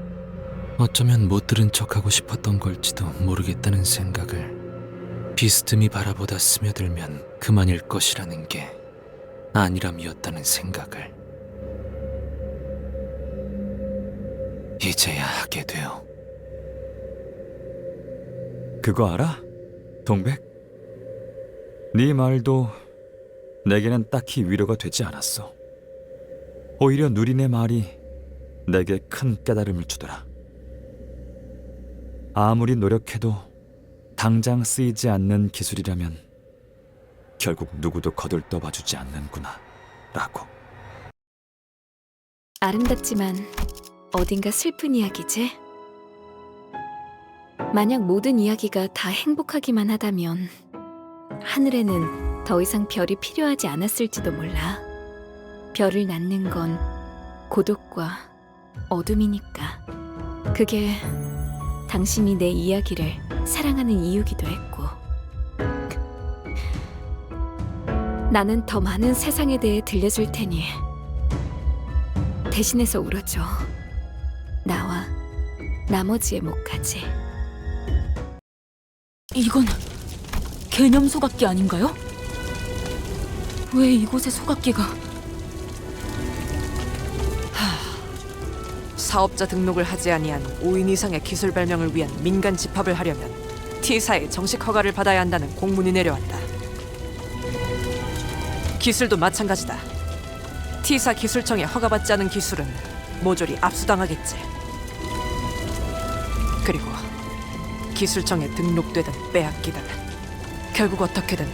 어쩌면 못 들은 척하고 싶었던 걸지도 모르겠다는 생각을 비스듬히 바라보다 스며들면 그만일 것이라는 게 아니람이었다는 생각을 이제야 하게 되어. 그거 알아? 동백? 네 말도 내게는 딱히 위로가 되지 않았어. 오히려 누린의 말이 내게 큰 깨달음을 주더라. 아무리 노력해도 당장 쓰이지 않는 기술이라면 결국 누구도 거들떠봐주지 않는구나 라고. 아름답지만 어딘가 슬픈 이야기지? 만약 모든 이야기가 다 행복하기만 하다면 하늘에는 더 이상 별이 필요하지 않았을지도 몰라. 별을 낳는 건 고독과 어둠이니까. 그게 당신이 내 이야기를 사랑하는 이유기도 했고. 나는 더 많은 세상에 대해 들려줄 테니 대신해서 울어줘. 나와 나머지의 목까지. 이건 개념 소각기 아닌가요? 왜 이곳에 소각기가? 사업자 등록을 하지 아니한 5인 이상의 기술 발명을 위한 민간 집합을 하려면 T사의 정식 허가를 받아야 한다는 공문이 내려왔다. 기술도 마찬가지다. T사 기술청에 허가받지 않은 기술은 모조리 압수당하겠지. 그리고 기술청에 등록되든 빼앗기든 결국 어떻게든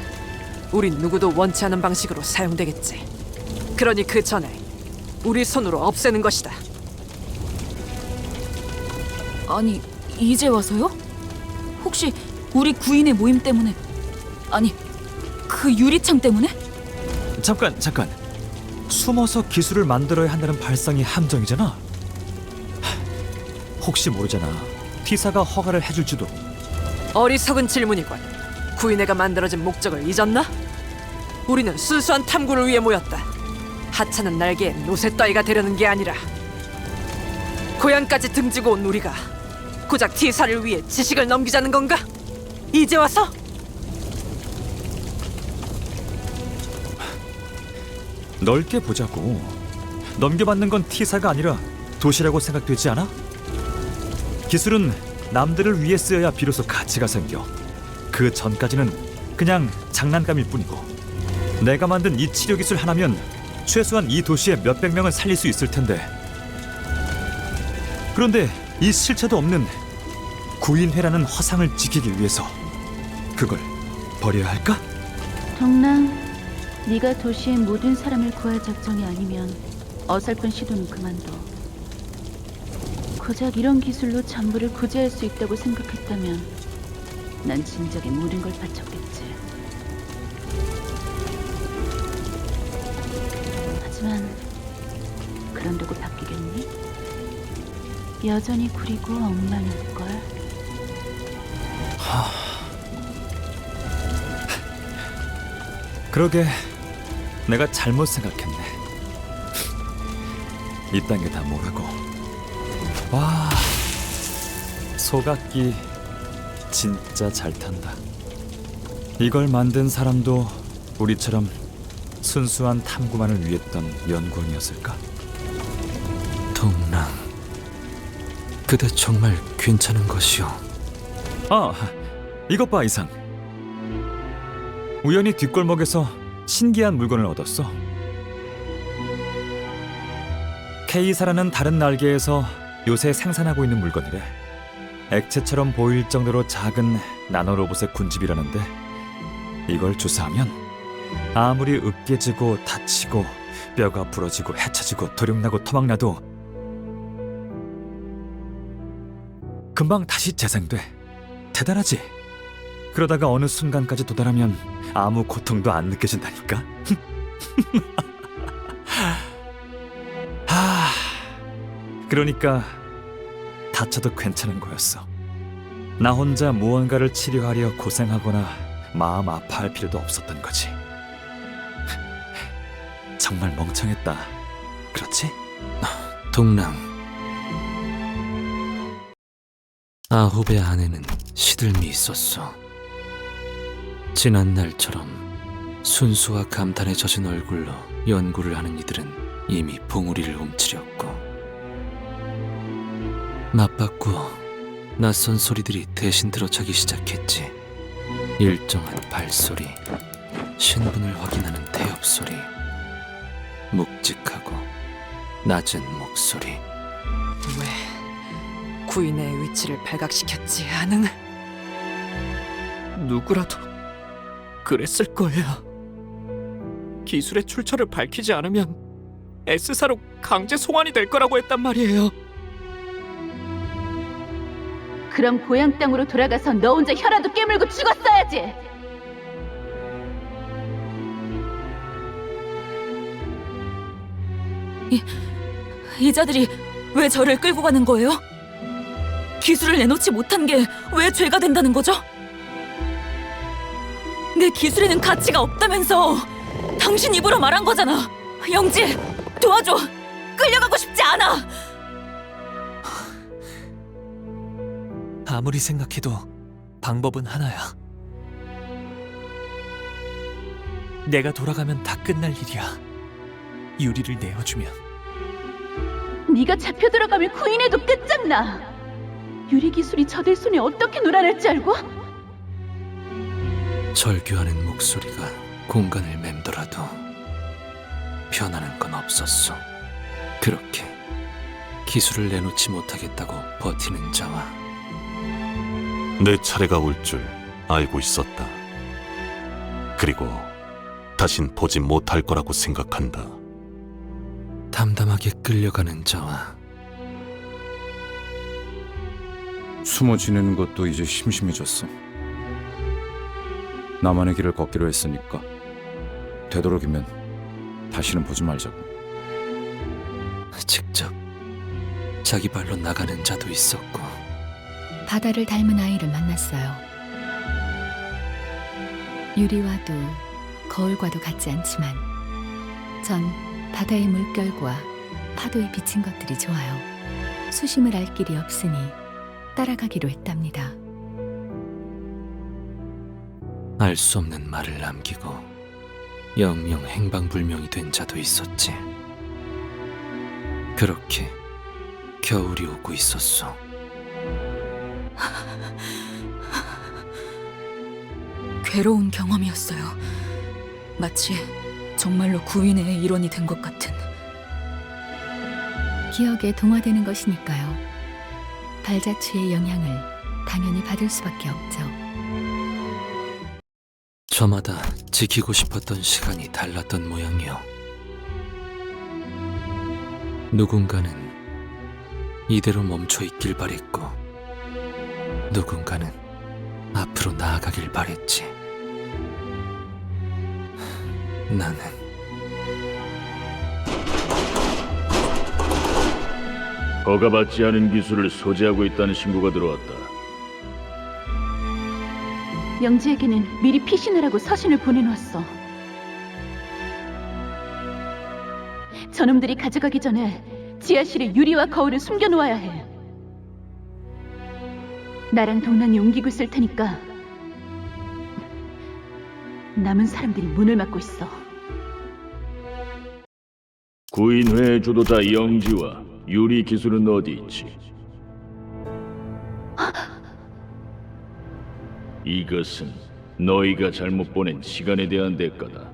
우린 누구도 원치 않은 방식으로 사용되겠지. 그러니 그 전에 우리 손으로 없애는 것이다. 아니, 이제 와서요? 혹시 우리 구인의 모임 때문에? 아니, 그 유리창 때문에? 잠깐. 숨어서 기술을 만들어야 한다는 발상이 함정이잖아. 혹시 모르잖아. T사가 허가를 해줄지도. 어리석은 질문이군. 구인회가 만들어진 목적을 잊었나? 우리는 순수한 탐구를 위해 모였다. 하찮은 날개에 노새 따위가 되려는 게 아니라 고향까지 등지고 온 우리가 고작 T사를 위해 지식을 넘기자는 건가? 이제 와서? 넓게 보자고. 넘겨받는 건 T사가 아니라 도시라고 생각되지 않아? 기술은 남들을 위해 쓰여야 비로소 가치가 생겨. 그 전까지는 그냥 장난감일 뿐이고. 내가 만든 이 치료 기술 하나면 최소한 이 도시에 몇백 명은 살릴 수 있을 텐데. 그런데 이 실체도 없는 구인회라는 허상을 지키기 위해서 그걸 버려야 할까? 동랑, 네가 도시의 모든 사람을 구할 작정이 아니면 어설픈 시도는 그만둬. 고작 이런 기술로 전부를 구제할 수 있다고 생각했다면 난 진작에 모든 걸 바쳤겠지. 하지만 그런다고 바뀌겠니? 여전히 구리고 엉망일걸. 그러게 내가 잘못 생각했네. 이딴 게 다 뭐라고. 와, 소각기 진짜 잘 탄다. 이걸 만든 사람도 우리처럼 순수한 탐구만을 위했던 연구원이었을까? 동랑, 그대 정말 괜찮은 것이오? 아, 이것 봐 이상. 우연히 뒷골목에서 신기한 물건을 얻었어. 케이사라는 다른 날개에서 요새 생산하고 있는 물건이래. 액체처럼 보일 정도로 작은 나노로봇의 군집이라는데 이걸 주사하면 아무리 으깨지고 다치고 뼈가 부러지고 해쳐지고 도륙나고 토막나도 금방 다시 재생돼. 대단하지? 그러다가 어느 순간까지 도달하면 아무 고통도 안 느껴진다니까. 그러니까 다쳐도 괜찮은 거였어. 나 혼자 무언가를 치료하려 고생하거나 마음 아파할 필요도 없었던 거지. 정말 멍청했다. 그렇지? 동랑, 아홉의 안에는 시들미 있었어. 지난 날처럼 순수와 감탄에 젖은 얼굴로 연구를 하는 이들은 이미 봉우리를 움츠렸고, 맞받고 낯선 소리들이 대신 들어차기 시작했지. 일정한 발소리, 신분을 확인하는 태엽 소리, 묵직하고 낮은 목소리. 왜 구인의 위치를 발각시켰지 않은? 누구라도 그랬을 거예요. 기술의 출처를 밝히지 않으면 S사로 강제 송환이 될 거라고 했단 말이에요. 그럼 고향 땅으로 돌아가서 너 혼자 혀라도 깨물고 죽었어야지. 이 자들이 왜 저를 끌고 가는 거예요? 기술을 내놓지 못한 게 왜 죄가 된다는 거죠? 내 기술에는 가치가 없다면서 당신 입으로 말한 거잖아. 영지, 도와줘. 끌려가고 싶지 않아. 아무리 생각해도 방법은 하나야. 내가 돌아가면 다 끝날 일이야. 유리를 내어주면. 네가 잡혀 들어가면 구인해도 끝장나. 유리 기술이 저들 손에 어떻게 놀아날지 알고? 절규하는 목소리가 공간을 맴돌아도 변하는 건 없었어. 그렇게 기술을 내놓지 못하겠다고 버티는 자와 내 차례가 올 줄 알고 있었다. 그리고 다신 보지 못할 거라고 생각한다. 담담하게 끌려가는 자와 숨어 지내는 것도 이제 심심해졌어. 나만의 길을 걷기로 했으니까 되도록이면 다시는 보지 말자고. 직접 자기 발로 나가는 자도 있었고. 바다를 닮은 아이를 만났어요. 유리와도 거울과도 같지 않지만 전 바다의 물결과 파도에 비친 것들이 좋아요. 수심을 알 길이 없으니 따라가기로 했답니다. 알 수 없는 말을 남기고 영영 행방불명이 된 자도 있었지. 그렇게 겨울이 오고 있었어. 괴로운 경험이었어요. 마치 정말로 구인의 일원이 된 것 같은. 기억에 동화되는 것이니까요. 발자취의 영향을 당연히 받을 수밖에 없죠. 저마다 지키고 싶었던 시간이 달랐던 모양이요. 누군가는 이대로 멈춰 있길 바랬고, 누군가는 앞으로 나아가길 바랬지. 나는 허가받지 않은 기술을 소지하고 있다는 신고가 들어왔다. 영지에게는 미리 피신하라고 서신을 보내놓았어. 저놈들이 가져가기 전에 지하실에 유리와 거울을 숨겨놓아야 해. 나랑 동랑이 옮기고 있을 테니까 남은 사람들이 문을 막고 있어. 구인회의 주도자 영지와 유리 기술은 어디 있지? 이것은 너희가 잘못 보낸 시간에 대한 대가다.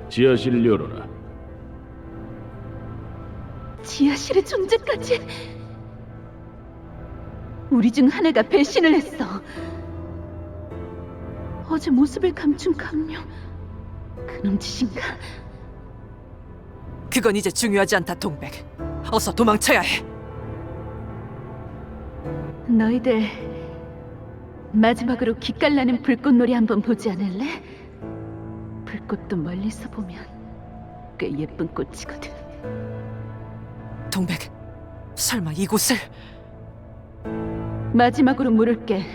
지하실을 열어라. 지하실의 존재까지. 우리 중 하나가 배신을 했어. 어제 모습을 감춘 강령, 그놈 짓인가? 그건 이제 중요하지 않다, 동백. 어서 도망쳐야 해. 너희들 마지막으로 기깔나는 불꽃놀이 한번 보지 않을래? 불꽃도 멀리서 보면 꽤 예쁜 꽃이거든. 동백, 설마 이곳을? 마지막으로 물을게.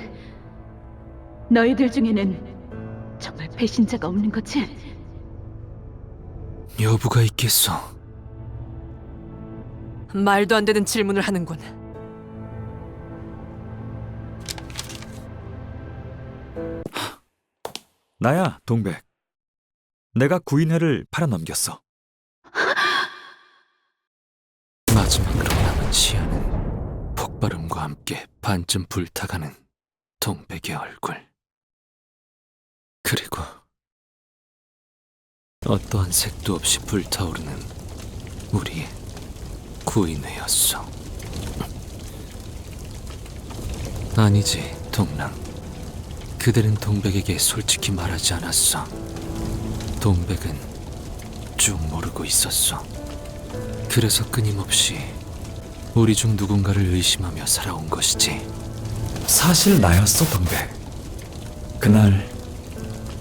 너희들 중에는 정말 배신자가 없는 거지? 여부가 있겠어. 말도 안 되는 질문을 하는군. 나야, 동백. 내가 구인회를 팔아넘겼어. 마지막으로 남은 시야는 폭발음과 함께 반쯤 불타가는 동백의 얼굴. 그리고 어떠한 색도 없이 불타오르는 우리의 구인회였어. 아니지, 동랑. 그들은 동백에게 솔직히 말하지 않았어. 동백은 쭉 모르고 있었어. 그래서 끊임없이 우리 중 누군가를 의심하며 살아온 것이지. 사실 나였어, 동백. 그날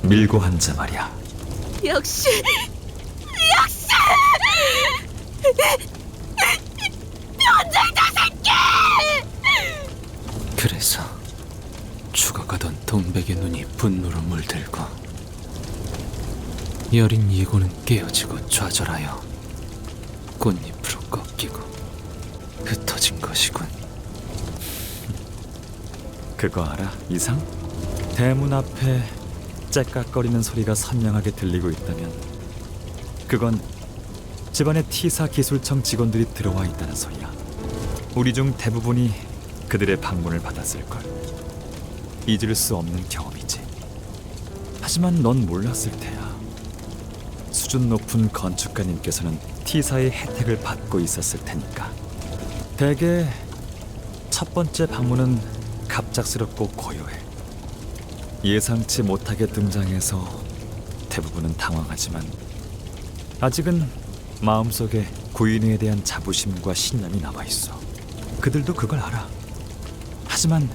밀고 한 자 말이야. 역시 변절자 새끼! 그래서 죽어가던 동백의 눈이 분노로 물들고 여린 예고는 깨어지고 좌절하여 꽃잎으로 꺾이고 흩어진 것이군. 그거 알아, 이상? 대문 앞에 째깍거리는 소리가 선명하게 들리고 있다면 그건 집안의 T사 기술청 직원들이 들어와 있다는 소리야. 우리 중 대부분이 그들의 방문을 받았을걸. 잊을 수 없는 경험이지. 하지만 넌 몰랐을 테야. 수준 높은 건축가님께서는 T사의 혜택을 받고 있었을 테니까. 대개 첫 번째 방문은 갑작스럽고 고요해. 예상치 못하게 등장해서 대부분은 당황하지만 아직은 마음속에 구인회에 대한 자부심과 신념이 남아있어. 그들도 그걸 알아. 하지만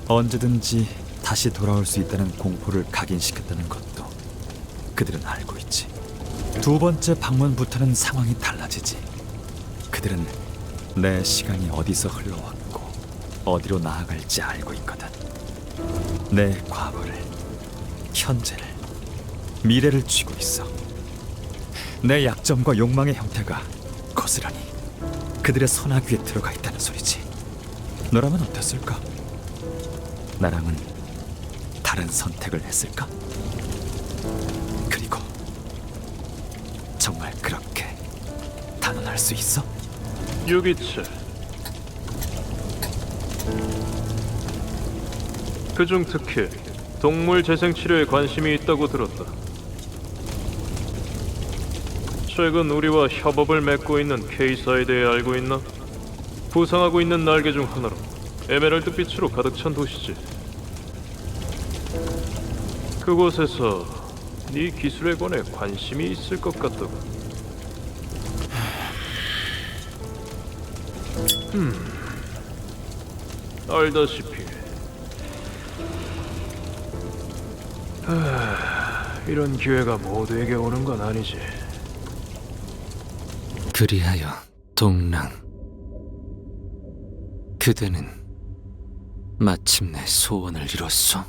언제든지 다시 돌아올 수 있다는 공포를 각인시켰다는 것도 그들은 알고 있지. 두 번째 방문부터는 상황이 달라지지. 그들은 내 시간이 어디서 흘러왔고 어디로 나아갈지 알고 있거든. 내 과거를, 현재를, 미래를 쥐고 있어. 내 약점과 욕망의 형태가 거스란히 그들의 선악위에 들어가 있다는 소리지. 너라면 어땠을까? 나랑은 다른 선택을 했을까? 그리고 정말 그렇게 단언할 수 있어? 유기체. 그중 특히 동물 재생 치료에 관심이 있다고 들었다. 최근 우리와 협업을 맺고 있는 K사에 대해 알고 있나? 부상하고 있는 날개 중 하나로 에메랄드 빛으로 가득 찬 도시지. 그곳에서 네 기술에 관해 관심이 있을 것 같다고. 알다시피 이런 기회가 모두에게 오는 건 아니지. 그리하여 동랑, 그대는 마침내 소원을 이뤘소.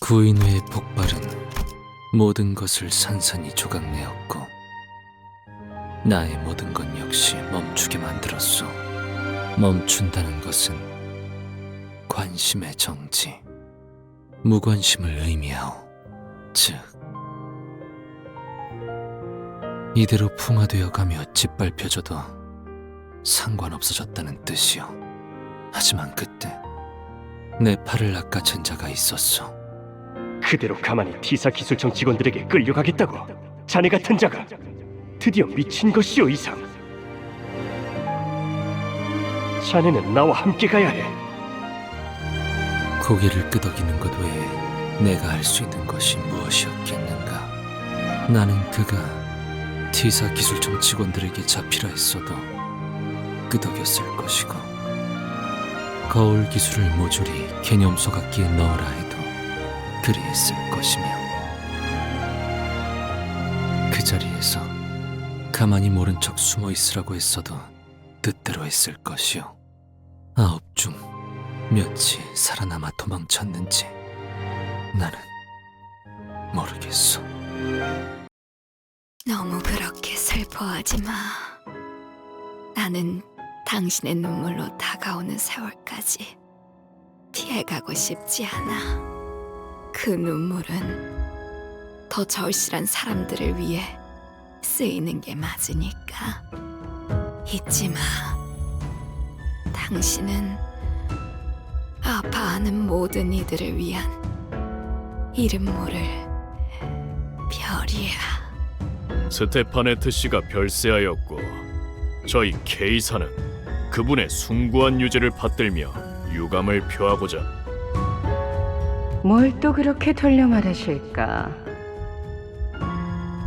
구인회의 폭발은 모든 것을 산산이 조각내었고 나의 모든 것 역시 멈추게 만들었소. 멈춘다는 것은 관심의 정지, 무관심을 의미하오. 즉 이대로 풍화되어 가며 짓밟혀져도 상관없어졌다는 뜻이요. 하지만 그때 내 팔을 낚아챈 자가 있었어. 그대로 가만히 T사 기술청 직원들에게 끌려가겠다고? 자네 같은 자가 드디어 미친 것이오 이상. 자네는 나와 함께 가야 해. 고개를 끄덕이는 것 외에 내가 할 수 있는 것이 무엇이었겠는가. 나는 그가 T사 기술청 직원들에게 잡히라 했어도 끄덕였을 것이고, 거울 기술을 모조리 개념 소각기에 넣으라 해도 그리했을 것이며, 그 자리에서 가만히 모른 척 숨어 있으라고 했어도 뜻대로 했을 것이요. 9 중 몇이 살아남아 도망쳤는지 나는 모르겠어. 너무 그렇게 슬퍼하지 마. 나는 당신의 눈물로 다가오는 세월까지 피해가고 싶지 않아. 그 눈물은 더 절실한 사람들을 위해 쓰이는 게 맞으니까. 잊지 마. 당신은 아파하는 모든 이들을 위한 이름 모를 별이야. 스테파네트 씨가 별세하였고 저희 K사는 그분의 숭고한 유죄를 받들며 유감을 표하고자. 뭘 또 그렇게 돌려 말하실까?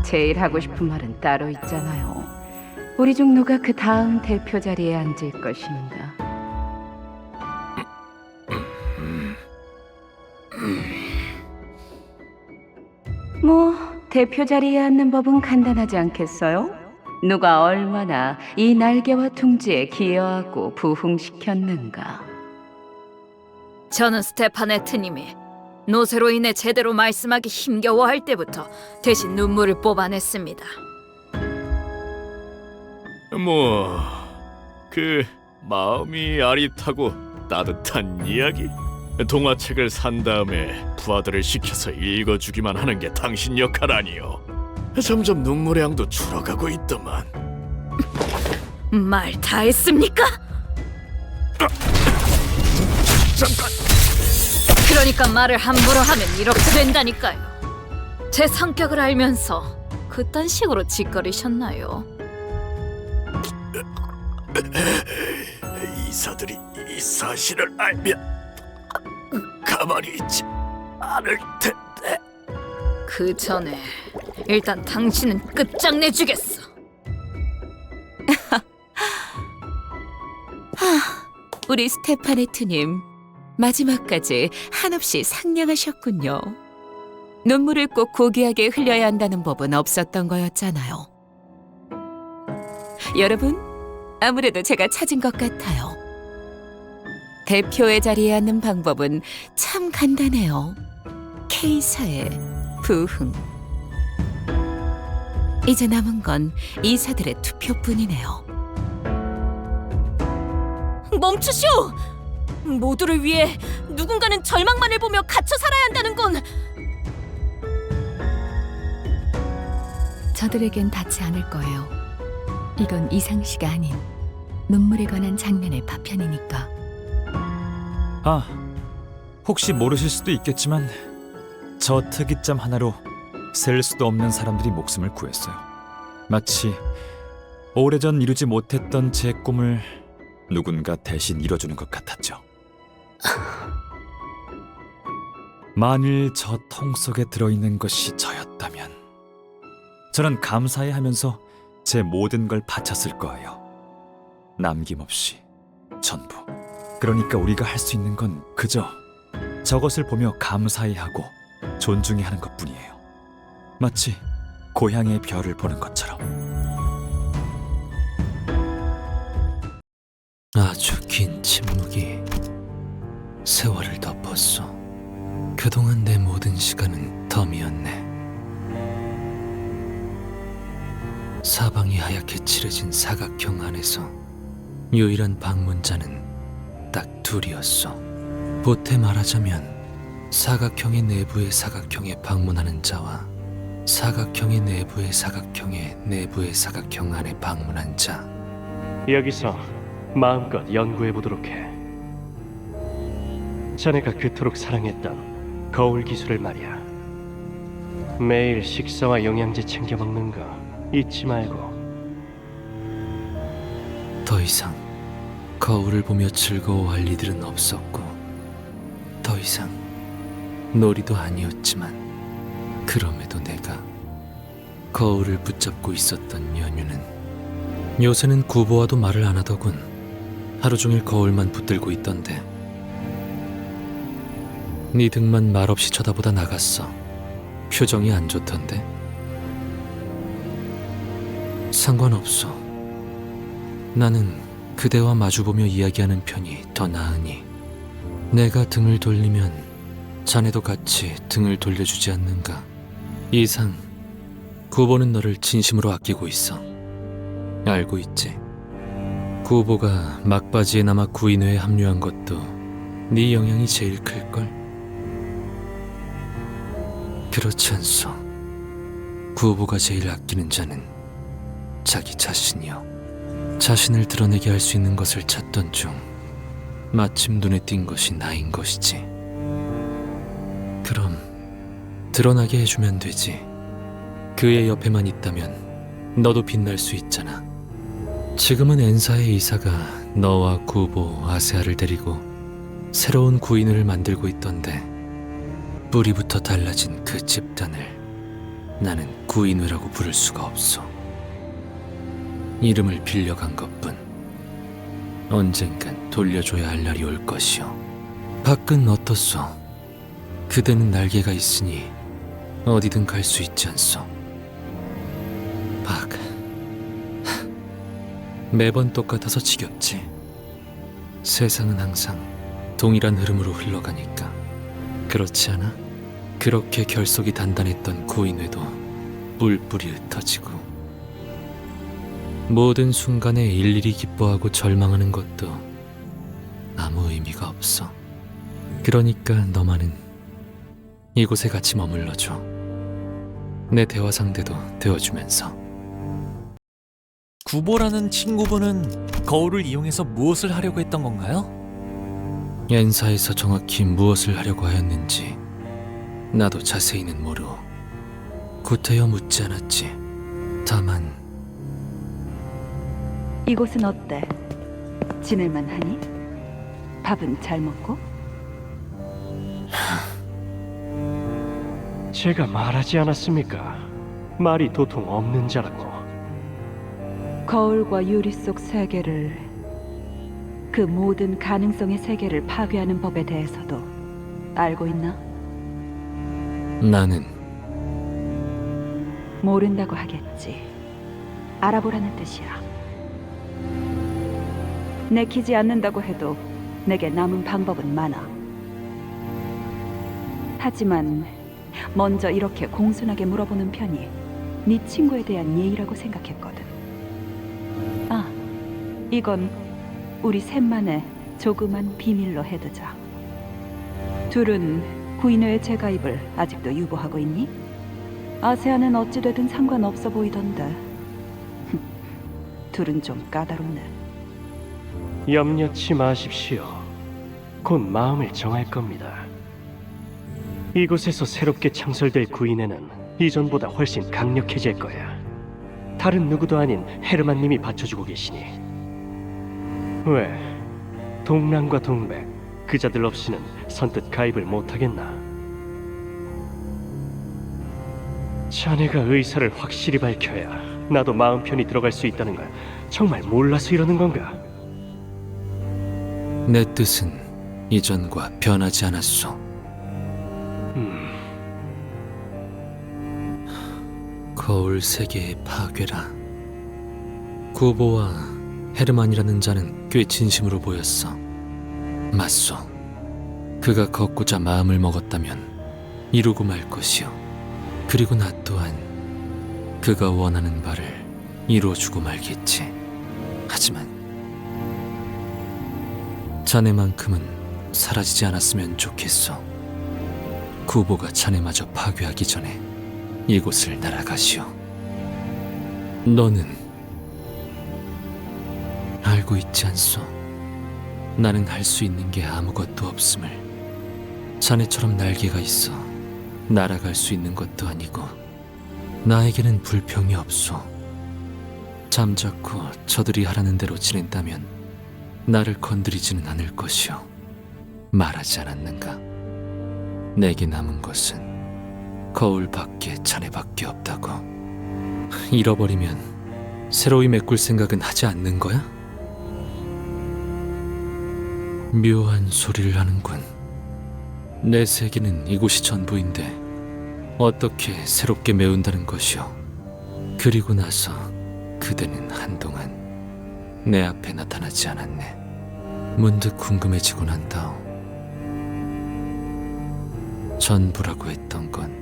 제일 하고 싶은 말은 따로 있잖아요. 우리 중 누가 그 다음 대표 자리에 앉을 것인가? 뭐 대표 자리에 앉는 법은 간단하지 않겠어요? 누가 얼마나 이 날개와 둥지에 기여하고 부흥시켰는가? 저는 스테파네트님이 노쇠로 인해 제대로 말씀하기 힘겨워할 때부터 대신 눈물을 뽑아냈습니다. 그 마음이 아릿하고 따뜻한 이야기. 동화책을 산 다음에 부하들을 시켜서 읽어주기만 하는 게 당신 역할 아니요. 점점 눈물의 양도 줄어가고 있더만. 말 다 했습니까? 잠깐. 그러니까 말을 함부로 하면 이렇게 된다니까요. 제 성격을 알면서 그딴 식으로 짓거리셨나요? 이사들이 이 사실을 알면 가만히 있지 않을 텐데. 그 전에 일단 당신은 끝장내주겠어. 우리 스테파네트님 마지막까지 한없이 상냥하셨군요. 눈물을 꼭 고귀하게 흘려야 한다는 법은 없었던 거였잖아요. 여러분, 아무래도 제가 찾은 것 같아요. 대표의 자리에 앉는 방법은 참 간단해요. K사의 부흥. 이제 남은 건 이사들의 투표뿐이네요. 멈추시오! 모두를 위해 누군가는 절망만을 보며 갇혀 살아야 한다는 건 저들에겐 닿지 않을 거예요. 이건 이상시가 아닌 눈물에 관한 장면의 파편이니까. 아, 혹시 모르실 수도 있겠지만 저 특이점 하나로 셀 수도 없는 사람들이 목숨을 구했어요. 마치 오래전 이루지 못했던 제 꿈을 누군가 대신 이뤄주는 것 같았죠. 만일 저 통 속에 들어있는 것이 저였다면 저는 감사해하면서 제 모든 걸 바쳤을 거예요. 남김없이 전부. 그러니까 우리가 할 수 있는 건 그저 저것을 보며 감사해하고 존중해하는 것뿐이에요. 마치 고향의 별을 보는 것처럼. 아주 긴 침묵이 세월을 덮었어. 그동안 내 모든 시간은 덤이었네. 사방이 하얗게 칠해진 사각형 안에서 유일한 방문자는 딱 둘이었어. 보태 말하자면 사각형의 내부의 사각형에 방문하는 자와 사각형의 내부의 사각형의 내부의 사각형 안에 방문한 자. 여기서 마음껏 연구해 보도록 해. 자네가 그토록 사랑했던 거울 기술을 말이야. 매일 식사와 영양제 챙겨 먹는 거 잊지 말고. 더 이상 거울을 보며 즐거워할 이들은 없었고, 더 이상 놀이도 아니었지만, 그럼에도 내가 거울을 붙잡고 있었던 연유는 요새는 구보와도 말을 안 하더군. 하루 종일 거울만 붙들고 있던데. 네 등만 말없이 쳐다보다 나갔어. 표정이 안 좋던데. 상관없어. 나는 그대와 마주보며 이야기하는 편이 더 나으니, 내가 등을 돌리면 자네도 같이 등을 돌려주지 않는가. 이상 구보는 너를 진심으로 아끼고 있어. 알고 있지? 구보가 막바지에 남아 구인회에 합류한 것도 네 영향이 제일 클걸? 그렇지 않소. 구보가 제일 아끼는 자는 자기 자신이요. 자신을 드러내게 할 수 있는 것을 찾던 중 마침 눈에 띈 것이 나인 것이지. 그럼 드러나게 해주면 되지. 그의 옆에만 있다면 너도 빛날 수 있잖아. 지금은 엔사의 이사가 너와 구보, 아세아를 데리고 새로운 구인을 만들고 있던데, 뿌리부터 달라진 그 집단을 나는 구인회라고 부를 수가 없어. 이름을 빌려간 것뿐. 언젠간 돌려줘야 할 날이 올 것이오. 밖은 어떻소? 그대는 날개가 있으니 어디든 갈 수 있지 않소? 박. 매번 똑같아서 지겹지. 세상은 항상 동일한 흐름으로 흘러가니까. 그렇지 않아? 그렇게 결속이 단단했던 구인회도 뿔뿔이 흩어지고, 모든 순간에 일일이 기뻐하고 절망하는 것도 아무 의미가 없어. 그러니까 너만은 이곳에 같이 머물러줘. 내 대화 상대도 되어주면서. 구보라는 친구분은 거울을 이용해서 무엇을 하려고 했던 건가요? 엔사에서 정확히 무엇을 하려고 하였는지 나도 자세히는 모르고 구태여 묻지 않았지. 다만 이곳은 어때? 지낼만 하니? 밥은 잘 먹고? 제가 말하지 않았습니까? 말이 도통 없는 자라고. 거울과 유리 속 세계를, 그 모든 가능성의 세계를 파괴하는 법에 대해서도 알고 있나? 나는 모른다고 하겠지. 알아보라는 뜻이야. 내키지 않는다고 해도 내게 남은 방법은 많아. 하지만 먼저 이렇게 공손하게 물어보는 편이 네 친구에 대한 예의라고 생각했거든. 아, 이건 우리 셋만의 조그만 비밀로 해두자. 둘은 구인회의 재가입을 아직도 유보하고 있니? 아세아는 어찌되든 상관없어 보이던데. 둘은 좀 까다롭네. 염려치 마십시오. 곧 마음을 정할 겁니다. 이곳에서 새롭게 창설될 구인회는 이전보다 훨씬 강력해질 거야. 다른 누구도 아닌 헤르만님이 받쳐주고 계시니. 왜? 동남과 동백, 그자들 없이는 선뜻 가입을 못하겠나? 자네가 의사를 확실히 밝혀야 나도 마음 편히 들어갈 수 있다는 걸 정말 몰라서 이러는 건가? 내 뜻은 이전과 변하지 않았소. 거울 세계의 파괴라. 구보와 헤르만이라는 자는 꽤 진심으로 보였어. 맞소. 그가 걷고자 마음을 먹었다면 이루고 말 것이오. 그리고 나 또한 그가 원하는 바를 이루어주고 말겠지. 하지만 자네만큼은 사라지지 않았으면 좋겠소. 구보가 자네마저 파괴하기 전에 이곳을 날아가시오. 너는 알고 있지 않소? 나는 할 수 있는 게 아무것도 없음을. 자네처럼 날개가 있어 날아갈 수 있는 것도 아니고 나에게는 불평이 없소. 잠자코 저들이 하라는 대로 지낸다면 나를 건드리지는 않을 것이오. 말하지 않았는가? 내게 남은 것은 거울밖에 자네밖에 없다고. 잃어버리면 새로이 메꿀 생각은 하지 않는 거야? 묘한 소리를 하는군. 내 세계는 이곳이 전부인데 어떻게 새롭게 메운다는 것이오. 그리고 나서 그대는 한동안 내 앞에 나타나지 않았네. 문득 궁금해지고 난 다음 전부라고 했던 건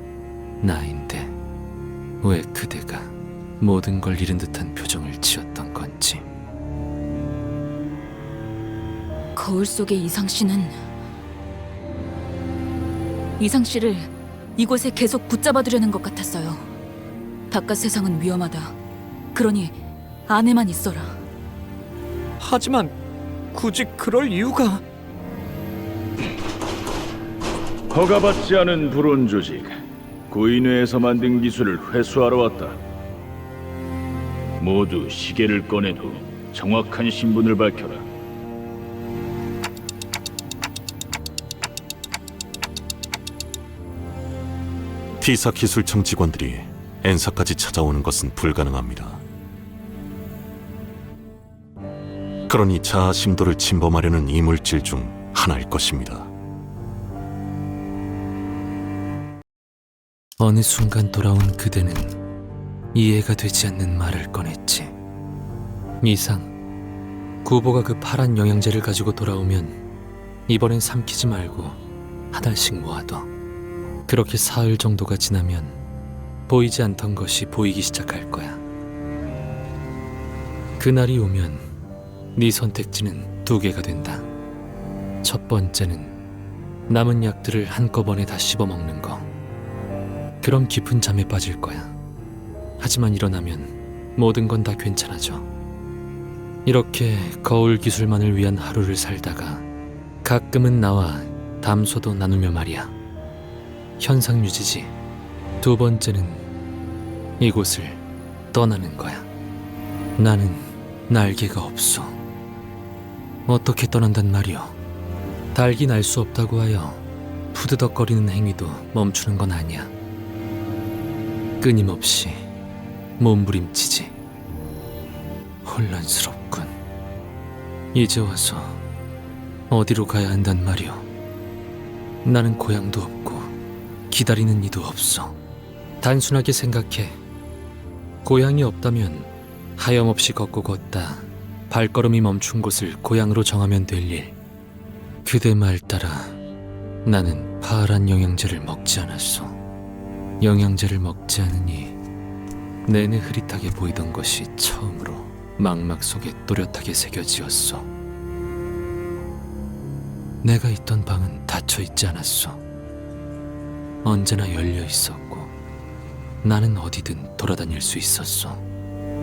나인데 왜 그대가 모든 걸 잃은 듯한 표정을 지었던 건지. 거울 속의 이상 씨는 이상 씨를 이곳에 계속 붙잡아두려는 것 같았어요. 바깥 세상은 위험하다. 그러니 안에만 있어라. 하지만 굳이 그럴 이유가... 허가받지 않은 불온 조직 구인회에서 만든 기술을 회수하러 왔다. 모두 시계를 꺼내도 정확한 신분을 밝혀라. T사 기술청 직원들이 엔사까지 찾아오는 것은 불가능합니다. 그러니 자아 심도를 침범하려는 이물질 중 하나일 것입니다. 어느 순간 돌아온 그대는 이해가 되지 않는 말을 꺼냈지. 이상, 구보가 그 파란 영양제를 가지고 돌아오면 이번엔 삼키지 말고 하나씩 모아둬. 그렇게 사흘 정도가 지나면 보이지 않던 것이 보이기 시작할 거야. 그날이 오면 네 선택지는 2개가 된다. 첫 번째는 남은 약들을 한꺼번에 다 씹어먹는 거. 그럼 깊은 잠에 빠질 거야. 하지만 일어나면 모든 건 다 괜찮아져. 이렇게 거울 기술만을 위한 하루를 살다가 가끔은 나와 담소도 나누며 말이야. 현상 유지지. 2번째는 이곳을 떠나는 거야. 나는 날개가 없어. 어떻게 떠난단 말이오. 달기 날 수 없다고 하여 푸드덕거리는 행위도 멈추는 건 아니야. 끊임없이 몸부림치지. 혼란스럽군. 이제 와서 어디로 가야 한단 말이오. 나는 고향도 없고 기다리는 이도 없어. 단순하게 생각해. 고향이 없다면 하염없이 걷고 걷다 발걸음이 멈춘 곳을 고향으로 정하면 될 일. 그대 말 따라 나는 파란 영양제를 먹지 않았소. 영양제를 먹지 않으니 내내 흐릿하게 보이던 것이 처음으로 망막 속에 또렷하게 새겨지었소. 내가 있던 방은 닫혀 있지 않았소. 언제나 열려 있었고 나는 어디든 돌아다닐 수 있었소.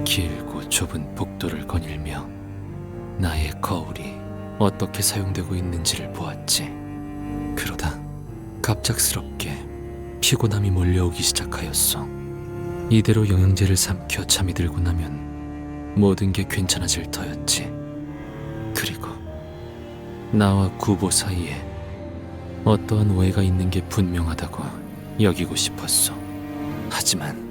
길고 좁은 복도를 거닐며 나의 거울이 어떻게 사용되고 있는지를 보았지. 그러다 갑작스럽게 피곤함이 몰려오기 시작하였어. 이대로 영양제를 삼켜 잠이 들고 나면 모든 게 괜찮아질 터였지. 그리고 나와 구보 사이에 어떠한 오해가 있는 게 분명하다고 여기고 싶었어. 하지만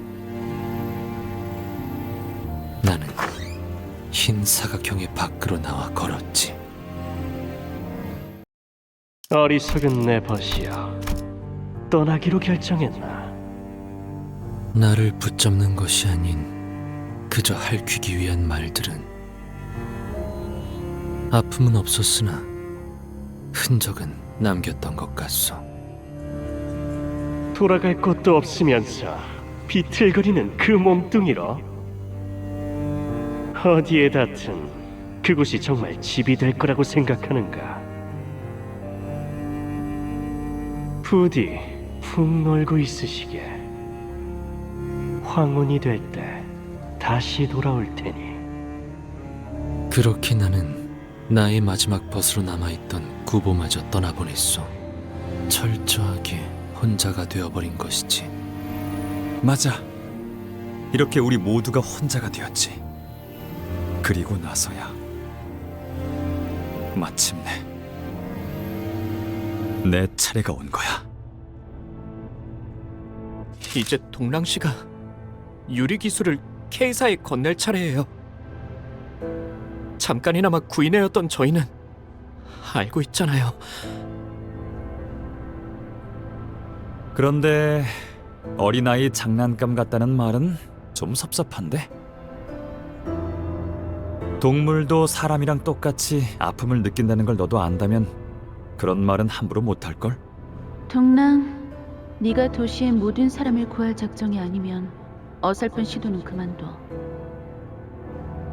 나는 흰 사각형의 밖으로 나와 걸었지. 어리석은 내 벗이여, 떠나기로 결정했나? 나를 붙잡는 것이 아닌 그저 핥히기 위한 말들은 아픔은 없었으나 흔적은 남겼던 것 같소. 돌아갈 곳도 없으면서 비틀거리는 그 몸뚱이로 어디에 닿든 그곳이 정말 집이 될 거라고 생각하는가? 부디 푹 놀고 있으시게. 황혼이 될 때 다시 돌아올 테니. 그렇게 나는 나의 마지막 벗으로 남아있던 구보마저 떠나보냈소. 철저하게 혼자가 되어버린 것이지. 맞아. 이렇게 우리 모두가 혼자가 되었지. 그리고 나서야 마침내 내 차례가 온 거야. 이제 동랑 씨가 유리 기술을 K사에 건넬 차례예요. 잠깐이나마 구인회였던 저희는 알고 있잖아요. 그런데 어린아이 장난감 같다는 말은 좀 섭섭한데? 동물도 사람이랑 똑같이 아픔을 느낀다는 걸 너도 안다면 그런 말은 함부로 못할걸? 동랑, 네가 도시의 모든 사람을 구할 작정이 아니면 어설픈 시도는 그만둬.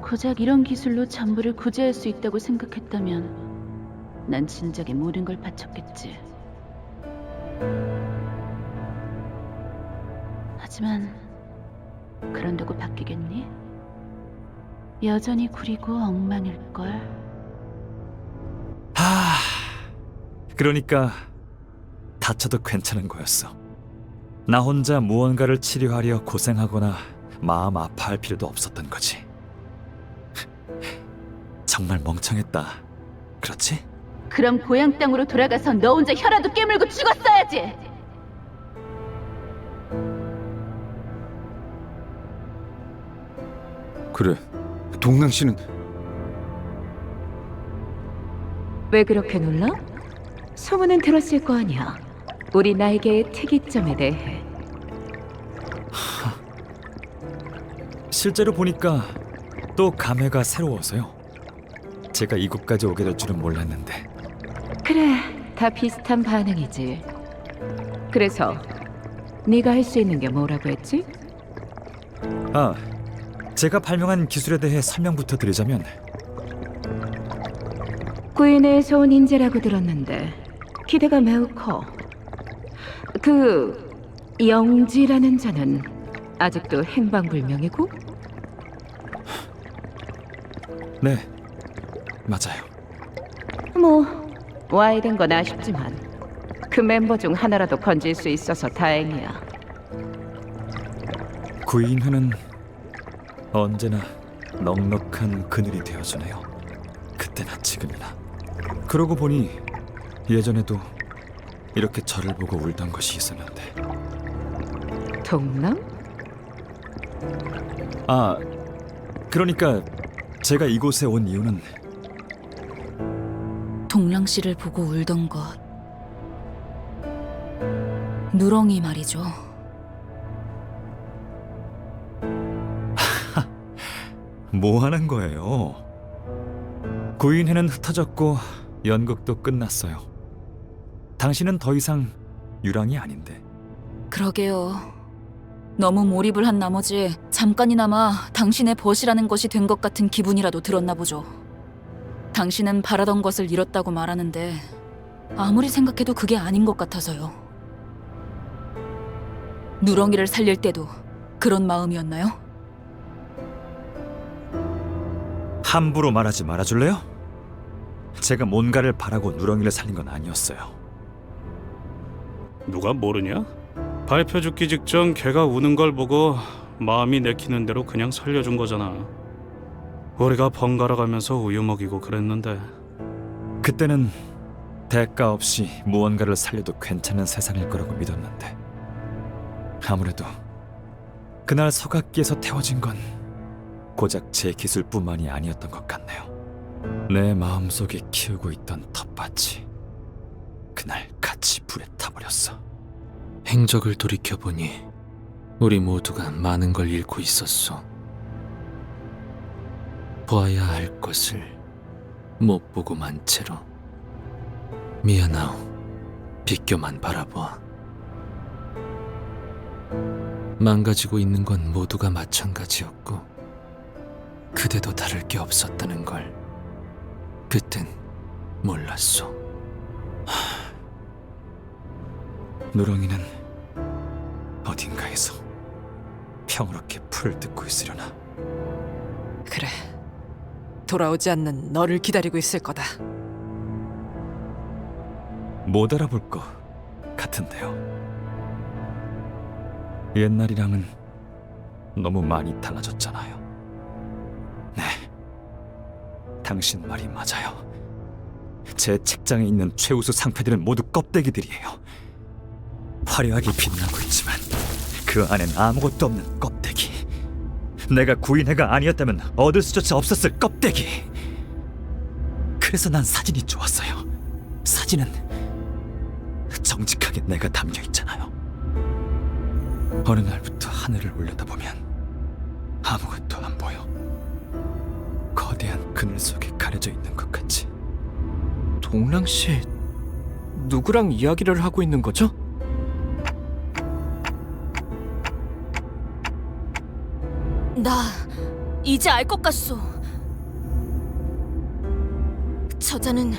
고작 이런 기술로 전부를 구제할 수 있다고 생각했다면 난 진작에 모든 걸 바쳤겠지. 하지만 그런다고 바뀌겠니? 여전히 구리고 엉망일걸. 그러니까 다쳐도 괜찮은 거였어. 나 혼자 무언가를 치료하려 고생하거나 마음 아파할 필요도 없었던 거지. 정말 멍청했다. 그렇지? 그럼 고향 땅으로 돌아가서 너 혼자 혀라도 깨물고 죽었어야지. 그래, 동랑 씨는 왜 그렇게 놀라? 소문은 들었을 거 아니야. 우리 나에게의 특이점에 대해. 실제로 보니까 또 감회가 새로워서요. 제가 이곳까지 오게 될 줄은 몰랐는데. 그래, 다 비슷한 반응이지. 그래서 네가 할 수 있는 게 뭐라고 했지? 제가 발명한 기술에 대해 설명부터 드리자면, 구인회에서 온 인재라고 들었는데 기대가 매우 커. 그 영지라는 자는 아직도 행방불명이고? 네, 맞아요. 뭐 와야 된 건 아쉽지만 그 멤버 중 하나라도 건질 수 있어서 다행이야. 구인회는 언제나 넉넉한 그늘이 되어주네요. 그때나 지금이나. 그러고 보니 예전에도 이렇게 저를 보고 울던 것이 있었는데. 동랑? 그러니까 제가 이곳에 온 이유는 동랑 씨를 보고 울던 것. 누렁이 말이죠. 뭐 하는 거예요? 구인회는 흩어졌고 연극도 끝났어요. 당신은 더 이상 유랑이 아닌데. 그러게요. 너무 몰입을 한 나머지 잠깐이나마 당신의 벗이라는 것이 된 것 같은 기분이라도 들었나 보죠. 당신은 바라던 것을 잃었다고 말하는데 아무리 생각해도 그게 아닌 것 같아서요. 누렁이를 살릴 때도 그런 마음이었나요? 함부로 말하지 말아줄래요? 제가 뭔가를 바라고 누렁이를 살린 건 아니었어요. 누가 모르냐? 발표 죽기 직전 걔가 우는 걸 보고 마음이 내키는 대로 그냥 살려준 거잖아. 우리가 번갈아 가면서 우유 먹이고 그랬는데. 그때는 대가 없이 무언가를 살려도 괜찮은 세상일 거라고 믿었는데 아무래도 그날 서각기에서 태워진 건 고작 제 기술뿐만이 아니었던 것 같네요. 내 마음속에 키우고 있던 텃밭이 그날 같이 불에 타버렸어. 행적을 돌이켜보니 우리 모두가 많은 걸 잃고 있었소. 보아야 할 것을 못 보고 만 채로. 미안하오. 비껴만 바라보아. 망가지고 있는 건 모두가 마찬가지였고 그대도 다를 게 없었다는 걸 그땐 몰랐소. 누렁이는 어딘가에서 평화롭게 풀을 뜯고 있으려나. 그래. 돌아오지 않는 너를 기다리고 있을 거다. 못 알아볼 것 같은데요. 옛날이랑은 너무 많이 달라졌잖아요. 네, 당신 말이 맞아요. 제 책장에 있는 최우수 상패들은 모두 껍데기들이에요. 화려하게 빛나고 있지만 그 안엔 아무것도 없는 껍데기. 내가 구인회가 아니었다면 얻을 수조차 없었을 껍데기. 그래서 난 사진이 좋았어요. 사진은 정직하게 내가 담겨 있잖아요. 어느 날부터 하늘을 올려다보면 아무것도 안 보여. 거대한 그늘 속에 가려져 있는 것 같이. 동랑 씨, 누구랑 이야기를 하고 있는 거죠? 나 이제 알 것 같소. 저자는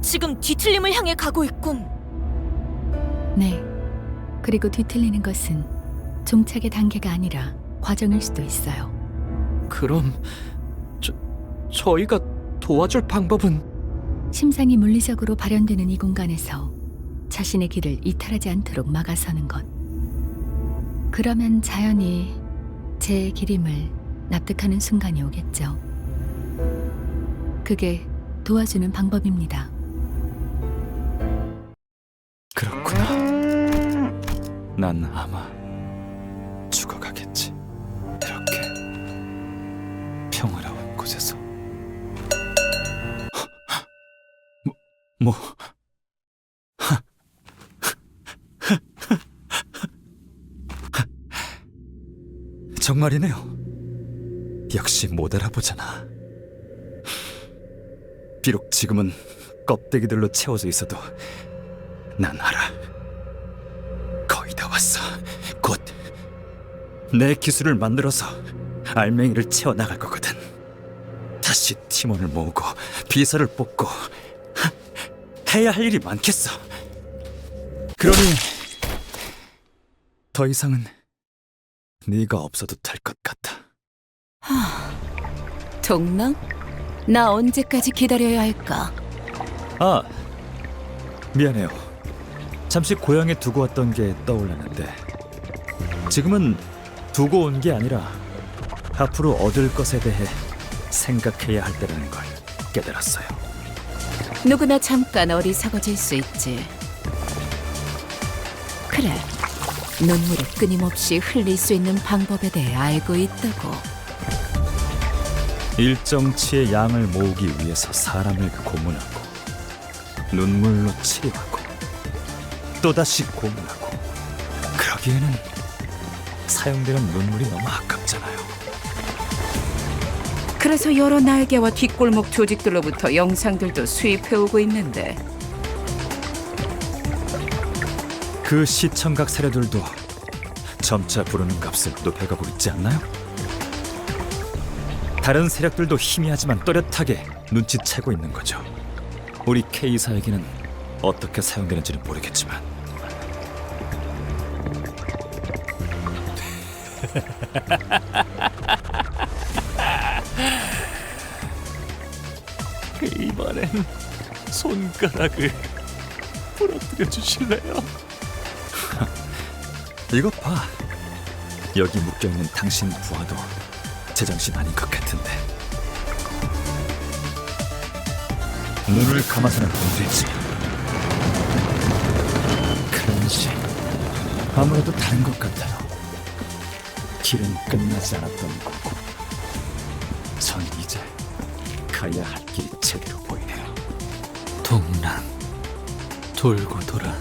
지금 뒤틀림을 향해 가고 있군. 네. 그리고 뒤틀리는 것은 종착의 단계가 아니라 과정일 수도 있어요. 그럼 저희가 도와줄 방법은? 심상이 물리적으로 발현되는 이 공간에서 자신의 길을 이탈하지 않도록 막아서는 것. 그러면 자연히 제 길임을 납득하는 순간이 오겠죠. 그게 도와주는 방법입니다. 그렇구나. 난 아마 죽어가겠지. 이렇게 평화로운 곳에서. 정말이네요. 역시 못 알아보잖아. 비록 지금은 껍데기들로 채워져 있어도 난 알아. 거의 다 왔어. 곧 내 기술을 만들어서 알맹이를 채워나갈 거거든. 다시 팀원을 모으고 비서를 뽑고 해야 할 일이 많겠어. 그러니 더 이상은 네가 없어도 될 것 같아. 동랑? 나 언제까지 기다려야 할까? 아, 미안해요. 잠시 고향에 두고 왔던 게 떠올랐는데 지금은 두고 온 게 아니라 앞으로 얻을 것에 대해 생각해야 할 때라는 걸 깨달았어요. 누구나 잠깐 어리석어질 수 있지. 그래, 눈물을 끊임없이 흘릴 수 있는 방법에 대해 알고 있다고. 일정치의 양을 모으기 위해서 사람을 고문하고 눈물로 치료하고 또다시 고문하고. 그러기에는 사용되는 눈물이 너무 아깝잖아요. 그래서 여러 날개와 뒷골목 조직들로부터 영상들도 수입해오고 있는데 그 시청각 사료들도 점차 부르는 값을 높여가고 있지 않나요? 다른 세력들도 희미하지만 또렷하게 눈치채고 있는 거죠. 우리 K사에게는 어떻게 사용되는지는 모르겠지만 이번엔 손가락을 부러뜨려 주실래요? 이것 봐. 여기 묶여있는 당신 부하도 제정신 아닌 것 같은데. 눈을 감아서는 안 되지. 그런지 아무래도 다른 것 같아요. 길은 끝나지 않았던 거고 전 이제 가야 할 길이 제대로 보이네요. 동랑, 돌고 돌아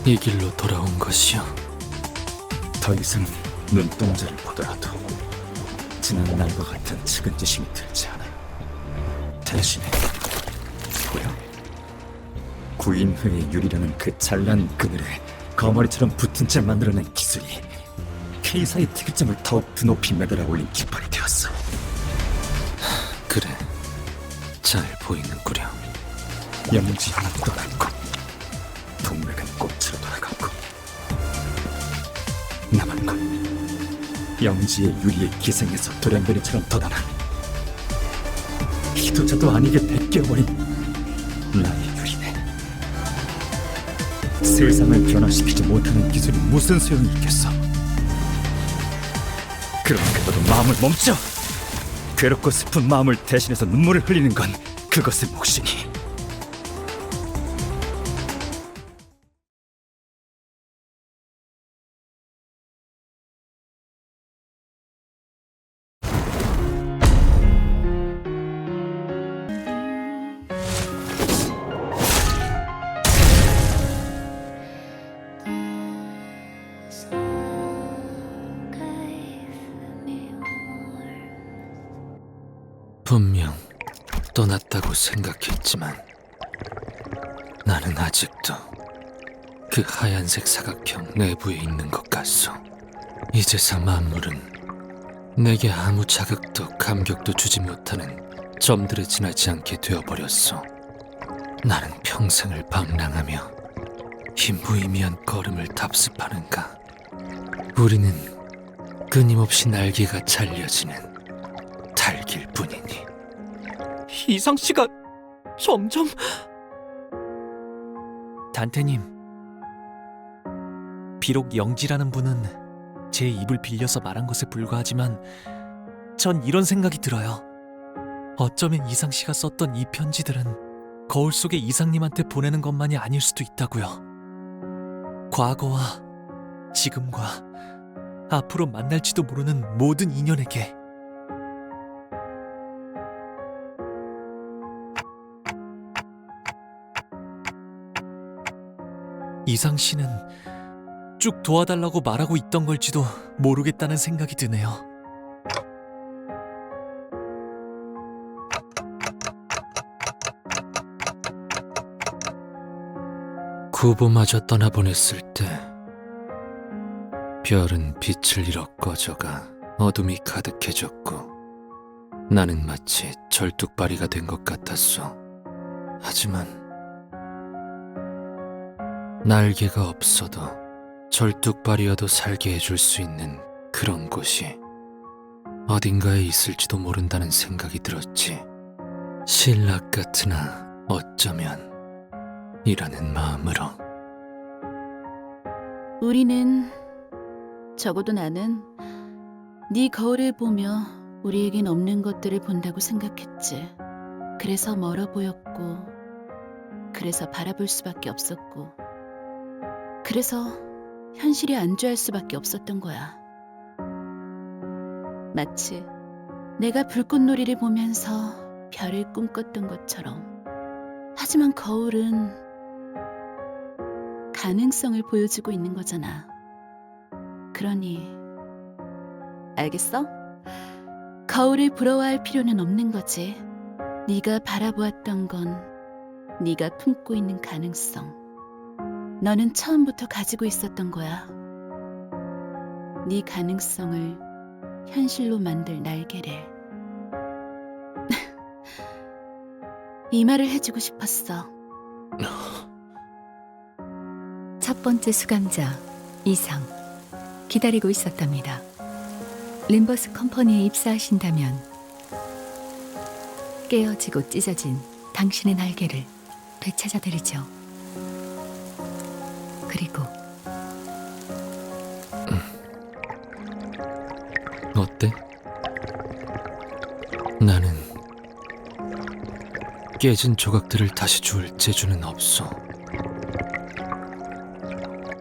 이 길로 돌아온 것이요. 더 이상 눈동자를 보더라도 지난 날과 같은 측은지심이 들지 않아요. 대신에 보여? 구인회의 유리라는 그 잘난 그늘에 거머리처럼 붙은 채 만들어낸 기술이 K사의 특이점을 더욱 드높이 매달아 올린 깃발이 되었어. 그래, 잘 보이는구려. 영지는 떠났고 동맥은 꽃으로 돌아갔고 남은 건 영지의 유리에 기생해서 돌연변이처럼 덧하나 이도저도 아니게 베껴버린 나의 유리네. 세상을 변화시키지 못하는 기술이 무슨 소용이 있겠어. 그러니까 너도 마음을 멈춰. 괴롭고 슬픈 마음을 대신해서 눈물을 흘리는 건 그것의 몫이니. 분명 떠났다고 생각했지만 나는 아직도 그 하얀색 사각형 내부에 있는 것 같소. 이제서 만물은 내게 아무 자극도 감격도 주지 못하는 점들에 지나지 않게 되어버렸소. 나는 평생을 방랑하며 이 무의미한 걸음을 답습하는가. 우리는 끊임없이 날개가 잘려지는 달길 뿐이니. 이상 씨가 점점... 단테님, 비록 영지라는 분은 제 입을 빌려서 말한 것에 불과하지만 전 이런 생각이 들어요. 어쩌면 이상 씨가 썼던 이 편지들은 거울 속에 이상님한테 보내는 것만이 아닐 수도 있다고요. 과거와 지금과 앞으로 만날지도 모르는 모든 인연에게. 이상 씨는 쭉 도와달라고 말하고 있던 걸지도 모르겠다는 생각이 드네요. 구보마저 떠나보냈을 때 별은 빛을 잃어 꺼져가 어둠이 가득해졌고 나는 마치 절뚝발이가 된 것 같았어. 하지만 날개가 없어도 절뚝발이어도 살게 해줄 수 있는 그런 곳이 어딘가에 있을지도 모른다는 생각이 들었지. 신락 같으나 어쩌면 이라는 마음으로. 우리는, 적어도 나는 네 거울을 보며 우리에겐 없는 것들을 본다고 생각했지. 그래서 멀어 보였고, 그래서 바라볼 수밖에 없었고, 그래서 현실이 안주할 수밖에 없었던 거야. 마치 내가 불꽃놀이를 보면서 별을 꿈꿨던 것처럼. 하지만 거울은 가능성을 보여주고 있는 거잖아. 그러니 알겠어? 거울을 부러워할 필요는 없는 거지. 네가 바라보았던 건 네가 품고 있는 가능성. 너는 처음부터 가지고 있었던 거야. 네 가능성을 현실로 만들 날개를. 이 말을 해주고 싶었어. 첫 번째 수감자 이상 기다리고 있었답니다. 림버스 컴퍼니에 입사하신다면 깨어지고 찢어진 당신의 날개를 되찾아드리죠. 그리고 어때? 나는 깨진 조각들을 다시 주울 재주는 없어.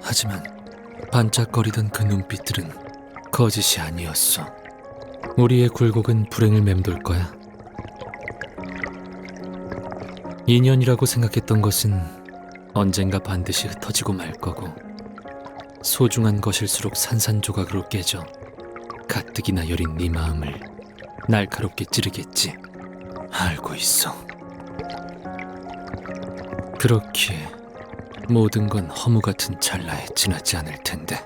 하지만 반짝거리던 그 눈빛들은 거짓이 아니었어. 우리의 굴곡은 불행을 맴돌 거야. 인연이라고 생각했던 것은 언젠가 반드시 흩어지고 말 거고, 소중한 것일수록 산산조각으로 깨져 가뜩이나 여린 네 마음을 날카롭게 찌르겠지. 알고 있어. 그렇기에 모든 건 허무 같은 찰나에 지나지 않을 텐데.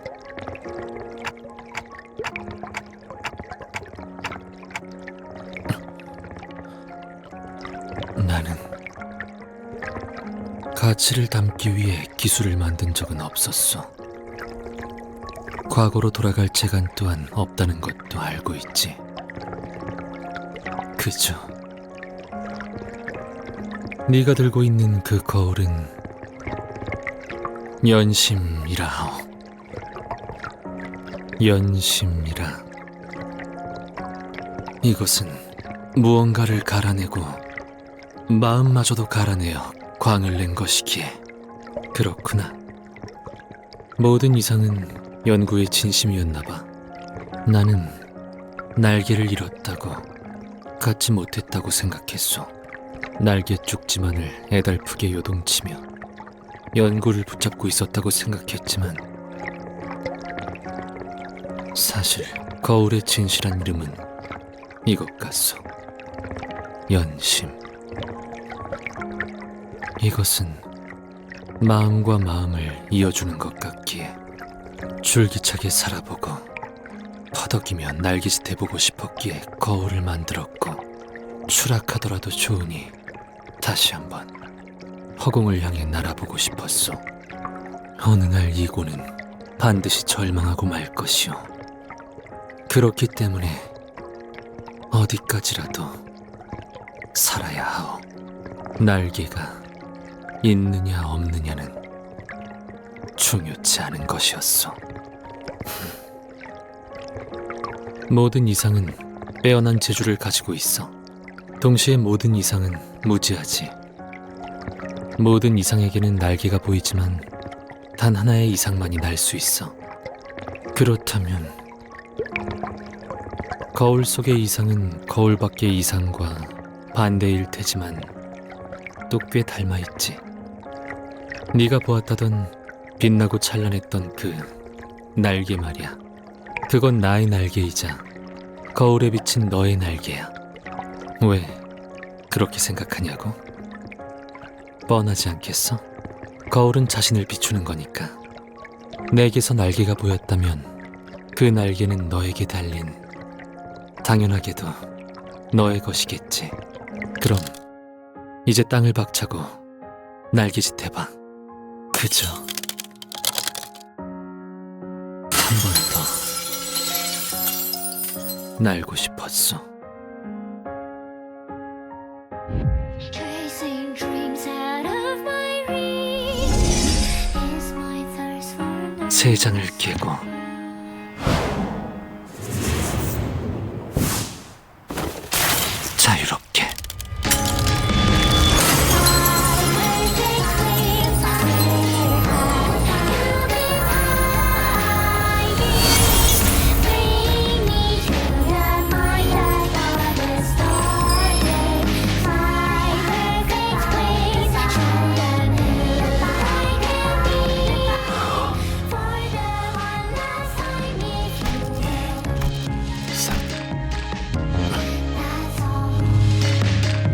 나는 가치를 담기 위해 기술을 만든 적은 없었어. 과거로 돌아갈 재간 또한 없다는 것도 알고 있지. 그저 네가 들고 있는 그 거울은 연심이라오. 연심이라. 이것은 무언가를 갈아내고 마음마저도 갈아내어 광을 낸 것이기에. 그렇구나. 모든 이상은 연구의 진심이었나 봐. 나는 날개를 잃었다고, 갖지 못했다고 생각했소. 날개 쪽지만을 애달프게 요동치며 연구를 붙잡고 있었다고 생각했지만 사실 거울의 진실한 이름은 이것 같소. 연심. 이것은 마음과 마음을 이어주는 것 같기에 줄기차게 살아보고 허덕이며 날개짓 해보고 싶었기에 거울을 만들었고, 추락하더라도 좋으니 다시 한번 허공을 향해 날아보고 싶었소. 어느 날 이고는 반드시 절망하고 말 것이오. 그렇기 때문에 어디까지라도 살아야 하오. 날개가 있느냐 없느냐는 중요치 않은 것이었소. 모든 이상은 빼어난 재주를 가지고 있어. 동시에 모든 이상은 무지하지. 모든 이상에게는 날개가 보이지만 단 하나의 이상만이 날 수 있어. 그렇다면 거울 속의 이상은 거울 밖의 이상과 반대일 테지만 또 꽤 닮아있지. 네가 보았다던 빛나고 찬란했던 그 날개 말이야. 그건 나의 날개이자 거울에 비친 너의 날개야. 왜 그렇게 생각하냐고? 뻔하지 않겠어? 거울은 자신을 비추는 거니까. 내게서 날개가 보였다면 그 날개는 너에게 달린, 당연하게도 너의 것이겠지. 그럼 이제 땅을 박차고 날개짓 해봐. 그저 한 번 더 날고 싶었어. 세 장을 깨고 자유롭게.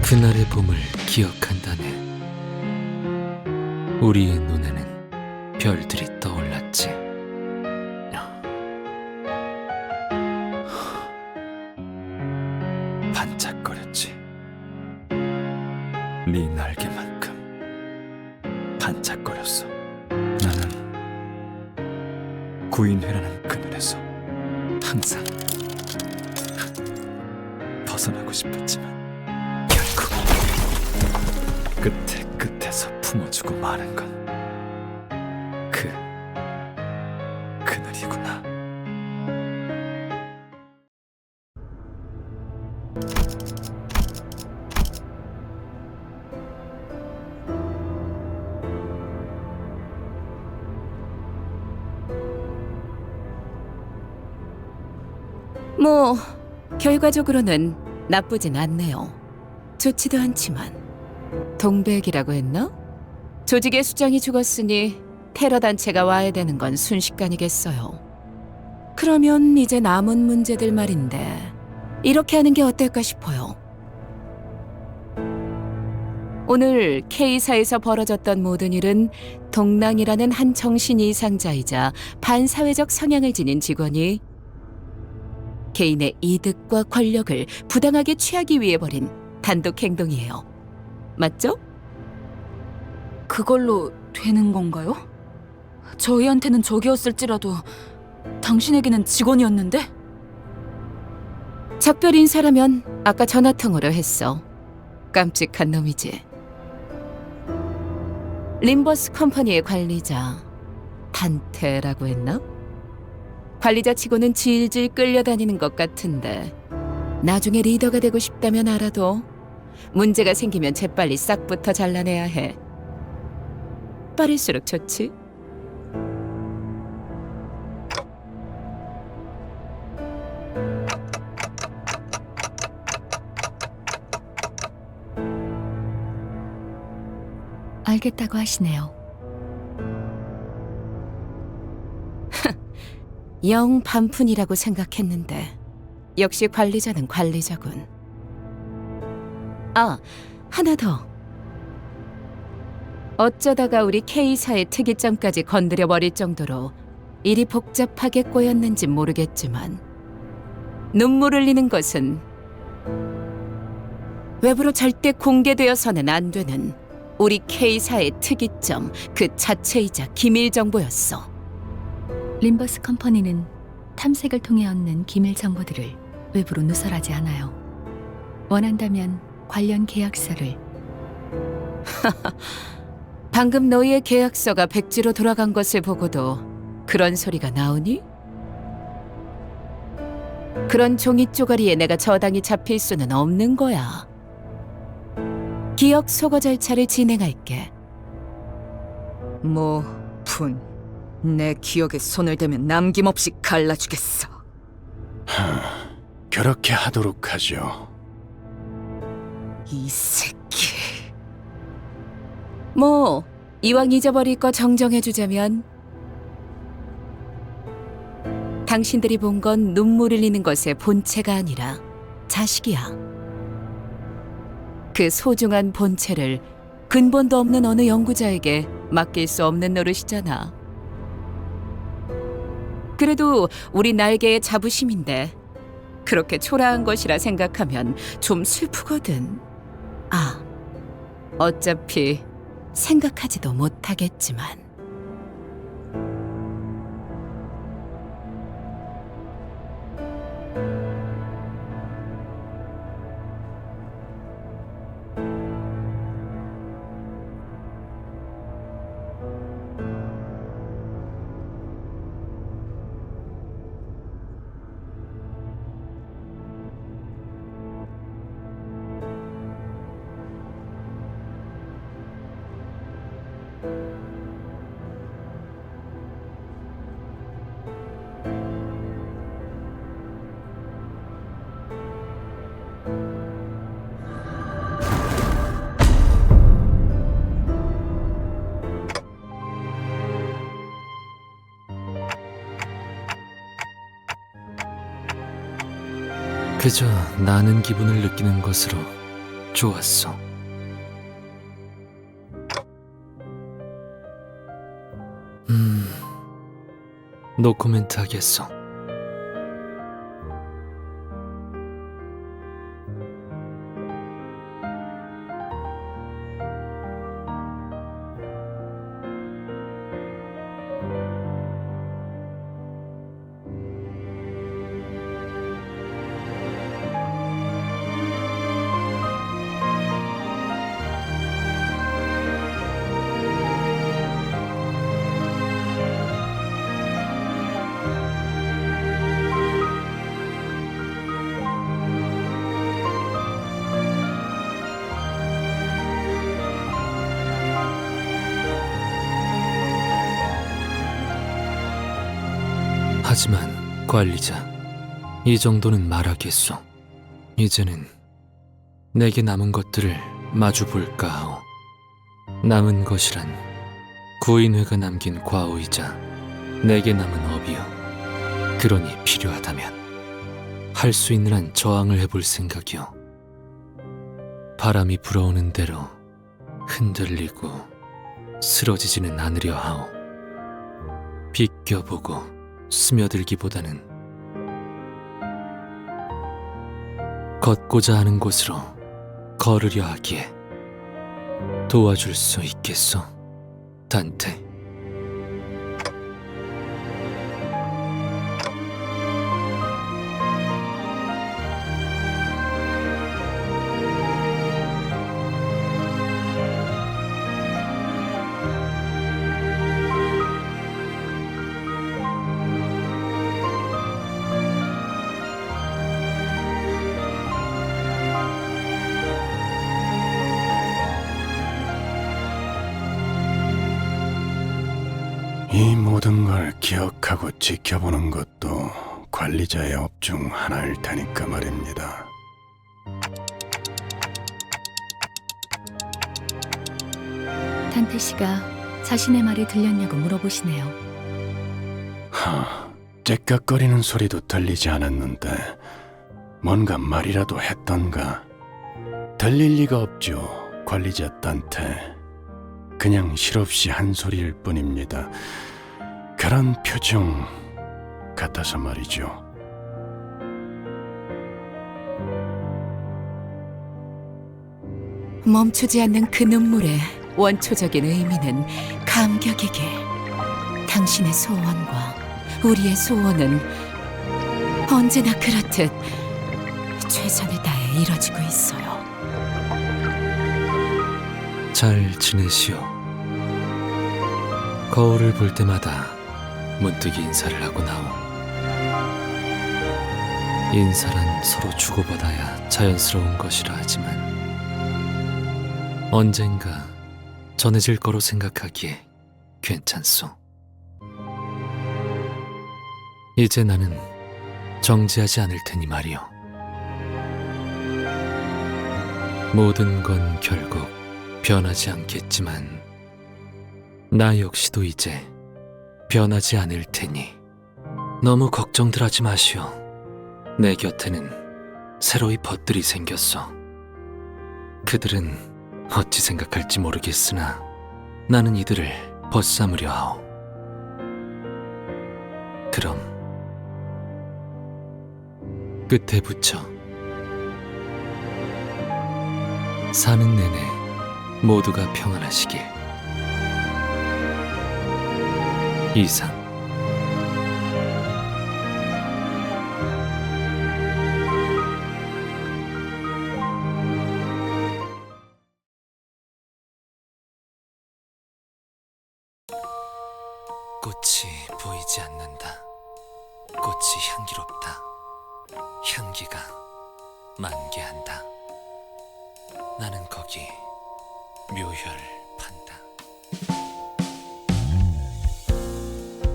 그날의 봄을 기억한다네. 우리의 눈에는 별들이 떠올랐지. 반짝거렸지. 네 날개만큼 반짝거렸어. 나는 구인회라는 그늘에서 항상 벗어나고 싶었지만 끝에서 품어주고 마는 건 그늘이구나. 뭐 결과적으로는 나쁘진 않네요. 좋지도 않지만. 동백이라고 했나? 조직의 수장이 죽었으니 테러 단체가 와야 되는 건 순식간이겠어요. 그러면 이제 남은 문제들 말인데 이렇게 하는 게 어떨까 싶어요. 오늘 K사에서 벌어졌던 모든 일은 동랑이라는 한 정신 이상자이자 반사회적 성향을 지닌 직원이 개인의 이득과 권력을 부당하게 취하기 위해 벌인 단독 행동이에요. 맞죠? 그걸로 되는 건가요? 저희한테는 적이었을지라도 당신에게는 직원이었는데? 작별 인사라면 아까 전화통으로 했어. 깜찍한 놈이지. 림버스 컴퍼니의 관리자 단테라고 했나? 관리자 치고는 질질 끌려다니는 것 같은데 나중에 리더가 되고 싶다면 알아도 문제가 생기면 재빨리 싹부터 잘라내야 해. 빠를수록 좋지? 알겠다고 하시네요. 영 반푼이라고 생각했는데 역시 관리자는 관리자군. 아, 하나 더. 어쩌다가 우리 K사의 특이점까지 건드려버릴 정도로 일이 복잡하게 꼬였는지 모르겠지만 눈물 흘리는 것은 외부로 절대 공개되어서는 안 되는 우리 K사의 특이점 그 자체이자 기밀 정보였어. 림버스 컴퍼니는 탐색을 통해 얻는 기밀 정보들을 외부로 누설하지 않아요. 원한다면 관련 계약서를. 방금 너희의 계약서가 백지로 돌아간 것을 보고도 그런 소리가 나오니? 그런 종이 쪼가리에 내가 저당이 잡힐 수는 없는 거야. 기억 소거 절차를 진행할게. 내 기억에 손을 대면 남김없이 갈라주겠어. 그렇게 하도록 하죠. 이 새끼. 이왕 잊어버릴 거 정정해주자면 당신들이 본 건 눈물 흘리는 것의 본체가 아니라 자식이야. 그 소중한 본체를 근본도 없는 어느 연구자에게 맡길 수 없는 노릇이잖아. 그래도 우리 날개의 자부심인데 그렇게 초라한 것이라 생각하면 좀 슬프거든. 아, 어차피 생각하지도 못하겠지만. 그저 나는 기분을 느끼는 것으로 좋았어. 노코멘트 하겠어. 하지만 관리자, 이 정도는 말하겠소. 이제는 내게 남은 것들을 마주 볼까 하오. 남은 것이란 구인회가 남긴 과오이자 내게 남은 업이요. 그러니 필요하다면 할 수 있는 한 저항을 해볼 생각이요. 바람이 불어오는 대로 흔들리고 쓰러지지는 않으려 하오. 비껴보고 스며들기보다는 걷고자 하는 곳으로 걸으려 하기에 도와줄 수 있겠소, 단테? 모든 걸 기억하고 지켜보는 것도 관리자의 업 중 하나일 테니까 말입니다. 단테 씨가 자신의 말이 들렸냐고 물어보시네요. 째깍거리는 소리도 들리지 않았는데 뭔가 말이라도 했던가? 들릴 리가 없죠, 관리자 단테. 그냥 실없이 한 소리일 뿐입니다. 그런 표정 같아서 말이죠. 멈추지 않는 그 눈물의 원초적인 의미는 감격이길. 당신의 소원과 우리의 소원은 언제나 그렇듯 최선을 다해 이뤄지고 있어요. 잘 지내시오. 거울을 볼 때마다 문득 인사를 하고 나오. 인사란 서로 주고받아야 자연스러운 것이라 하지만 언젠가 전해질 거로 생각하기에 괜찮소. 이제 나는 정지하지 않을 테니 말이오. 모든 건 결국 변하지 않겠지만 나 역시도 이제 변하지 않을 테니 너무 걱정들 하지 마시오. 내 곁에는 새로이 벗들이 생겼어. 그들은 어찌 생각할지 모르겠으나 나는 이들을 벗삼으려 하오. 그럼 끝에 붙여 사는 내내 모두가 평안하시길. 이상. 꽃이 보이지 않는다. 꽃이 향기롭다. 향기가 만개한다. 나는 거기 묘혈을 판다.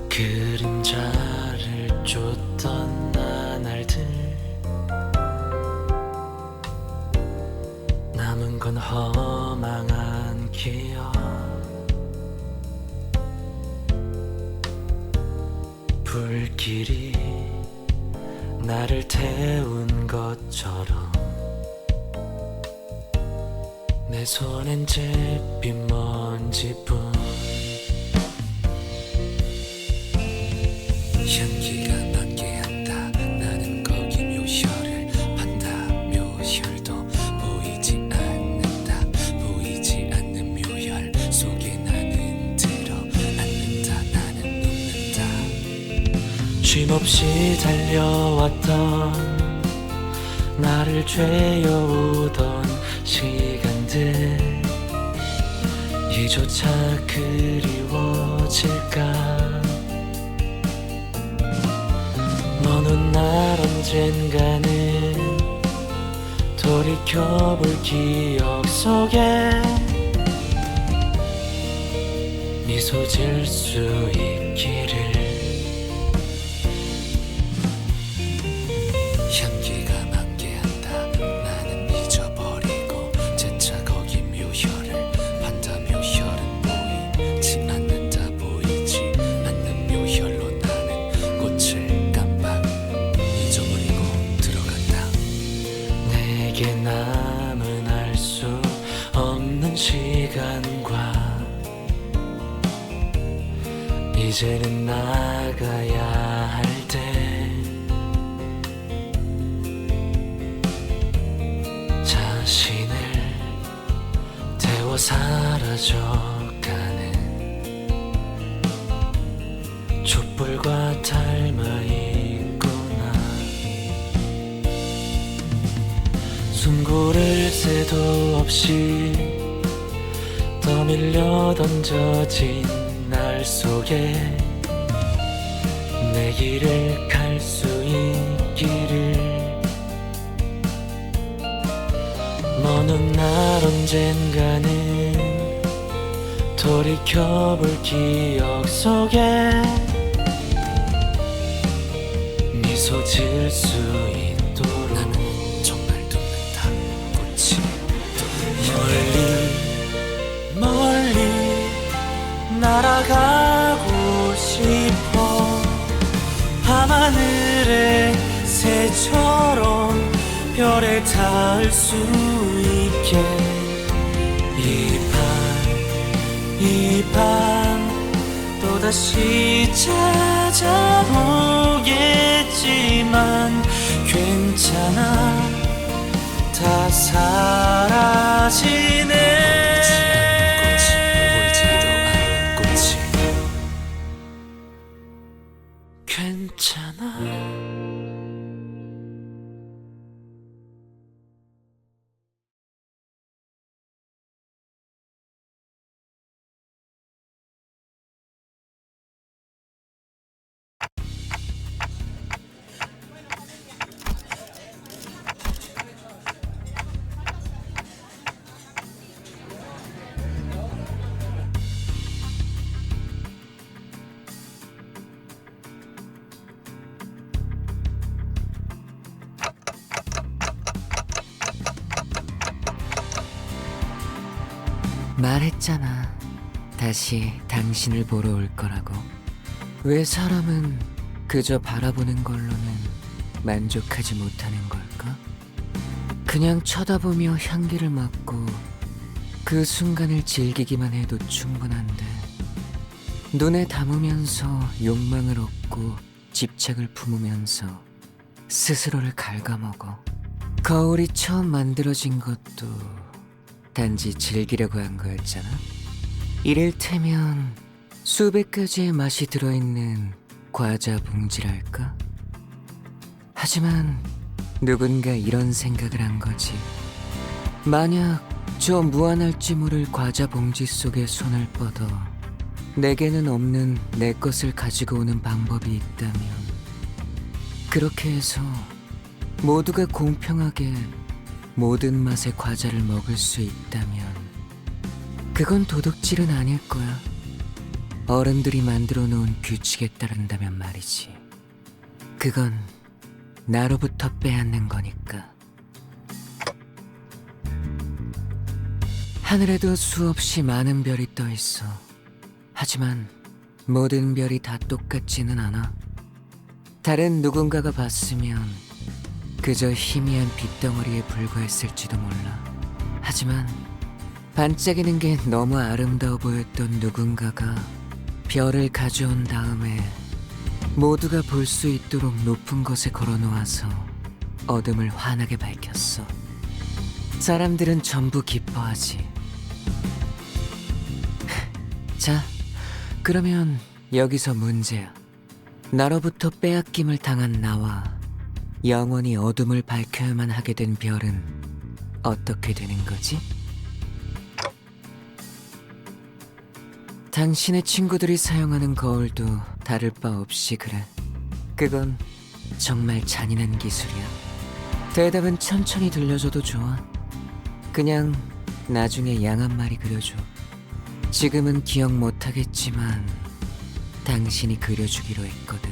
그림자를 쫓던 나날들, 남은 건 허망한 기억. 불길이 나를 태운 것처럼 내 손엔 잿빛 먼지뿐. 향기가 만개한다. 나는 거기 묘혈을 판다. 묘혈도 보이지 않는다. 보이지 않는 묘혈 속에 나는 들어앉는다. 나는 눕는다. 쉼없이 달려왔던 나를 죄어오던 시간들 이조차 그리워질까. 먼 훗날 언젠가는 돌이켜볼 기억 속에 미소 지을 수 있기를. 향기가 만개한다. 나는 잊어버리고 재차 거기 묘혈을 판다. 묘혈은 보이지 않는다. 보이지 않는 묘혈로 나는 꽃을 깜빡 잊어버리고 들어간다. 내게 남은 알 수 없는 시간과 이제는 나가야 할 때 자신을 태워 사라져가는 촛불과 닮아 있구나. 숨 고를 새도 없이 떠밀려 던져진 날 속에 내 길을 갈 수 있기를. 먼 훗날 언젠가는 돌이켜볼 기억 속에 질 수 있도록 나는 정말 눕는다. 꽃이 멀리 멀리 날아가고 싶어. 밤하늘의 새처럼 별에 닿을 수 있게. 이 밤 또다시 찾아오겠지만 괜찮아, 다 사라지네. 보이지도 않는 꽃이 괜찮아. 말했잖아. 다시 당신을 보러 올 거라고. 왜 사람은 그저 바라보는 걸로는 만족하지 못하는 걸까? 그냥 쳐다보며 향기를 맡고 그 순간을 즐기기만 해도 충분한데, 눈에 담으면서 욕망을 얻고 집착을 품으면서 스스로를 갉아먹어. 거울이 처음 만들어진 것도 단지 즐기려고 한 거였잖아. 이를테면 수백 가지의 맛이 들어있는 과자 봉지랄까? 하지만 누군가 이런 생각을 한 거지. 만약 저 무한할지 모를 과자 봉지 속에 손을 뻗어 내게는 없는 내 것을 가지고 오는 방법이 있다면, 그렇게 해서 모두가 공평하게 모든 맛의 과자를 먹을 수 있다면, 그건 도둑질은 아닐 거야. 어른들이 만들어 놓은 규칙에 따른다면 말이지. 그건 나로부터 빼앗는 거니까. 하늘에도 수없이 많은 별이 떠 있어. 하지만 모든 별이 다 똑같지는 않아. 다른 누군가가 봤으면 그저 희미한 빛덩어리에 불과했을지도 몰라. 하지만 반짝이는 게 너무 아름다워 보였던 누군가가 별을 가져온 다음에 모두가 볼 수 있도록 높은 곳에 걸어놓아서 어둠을 환하게 밝혔어. 사람들은 전부 기뻐하지. 자, 그러면 여기서 문제야. 나로부터 빼앗김을 당한 나와 영원히 어둠을 밝혀야만 하게 된 별은 어떻게 되는 거지? 당신의 친구들이 사용하는 거울도 다를 바 없이 그래. 그건 정말 잔인한 기술이야. 대답은 천천히 들려줘도 좋아. 그냥 나중에 양 한 마리 그려줘. 지금은 기억 못하겠지만 당신이 그려주기로 했거든.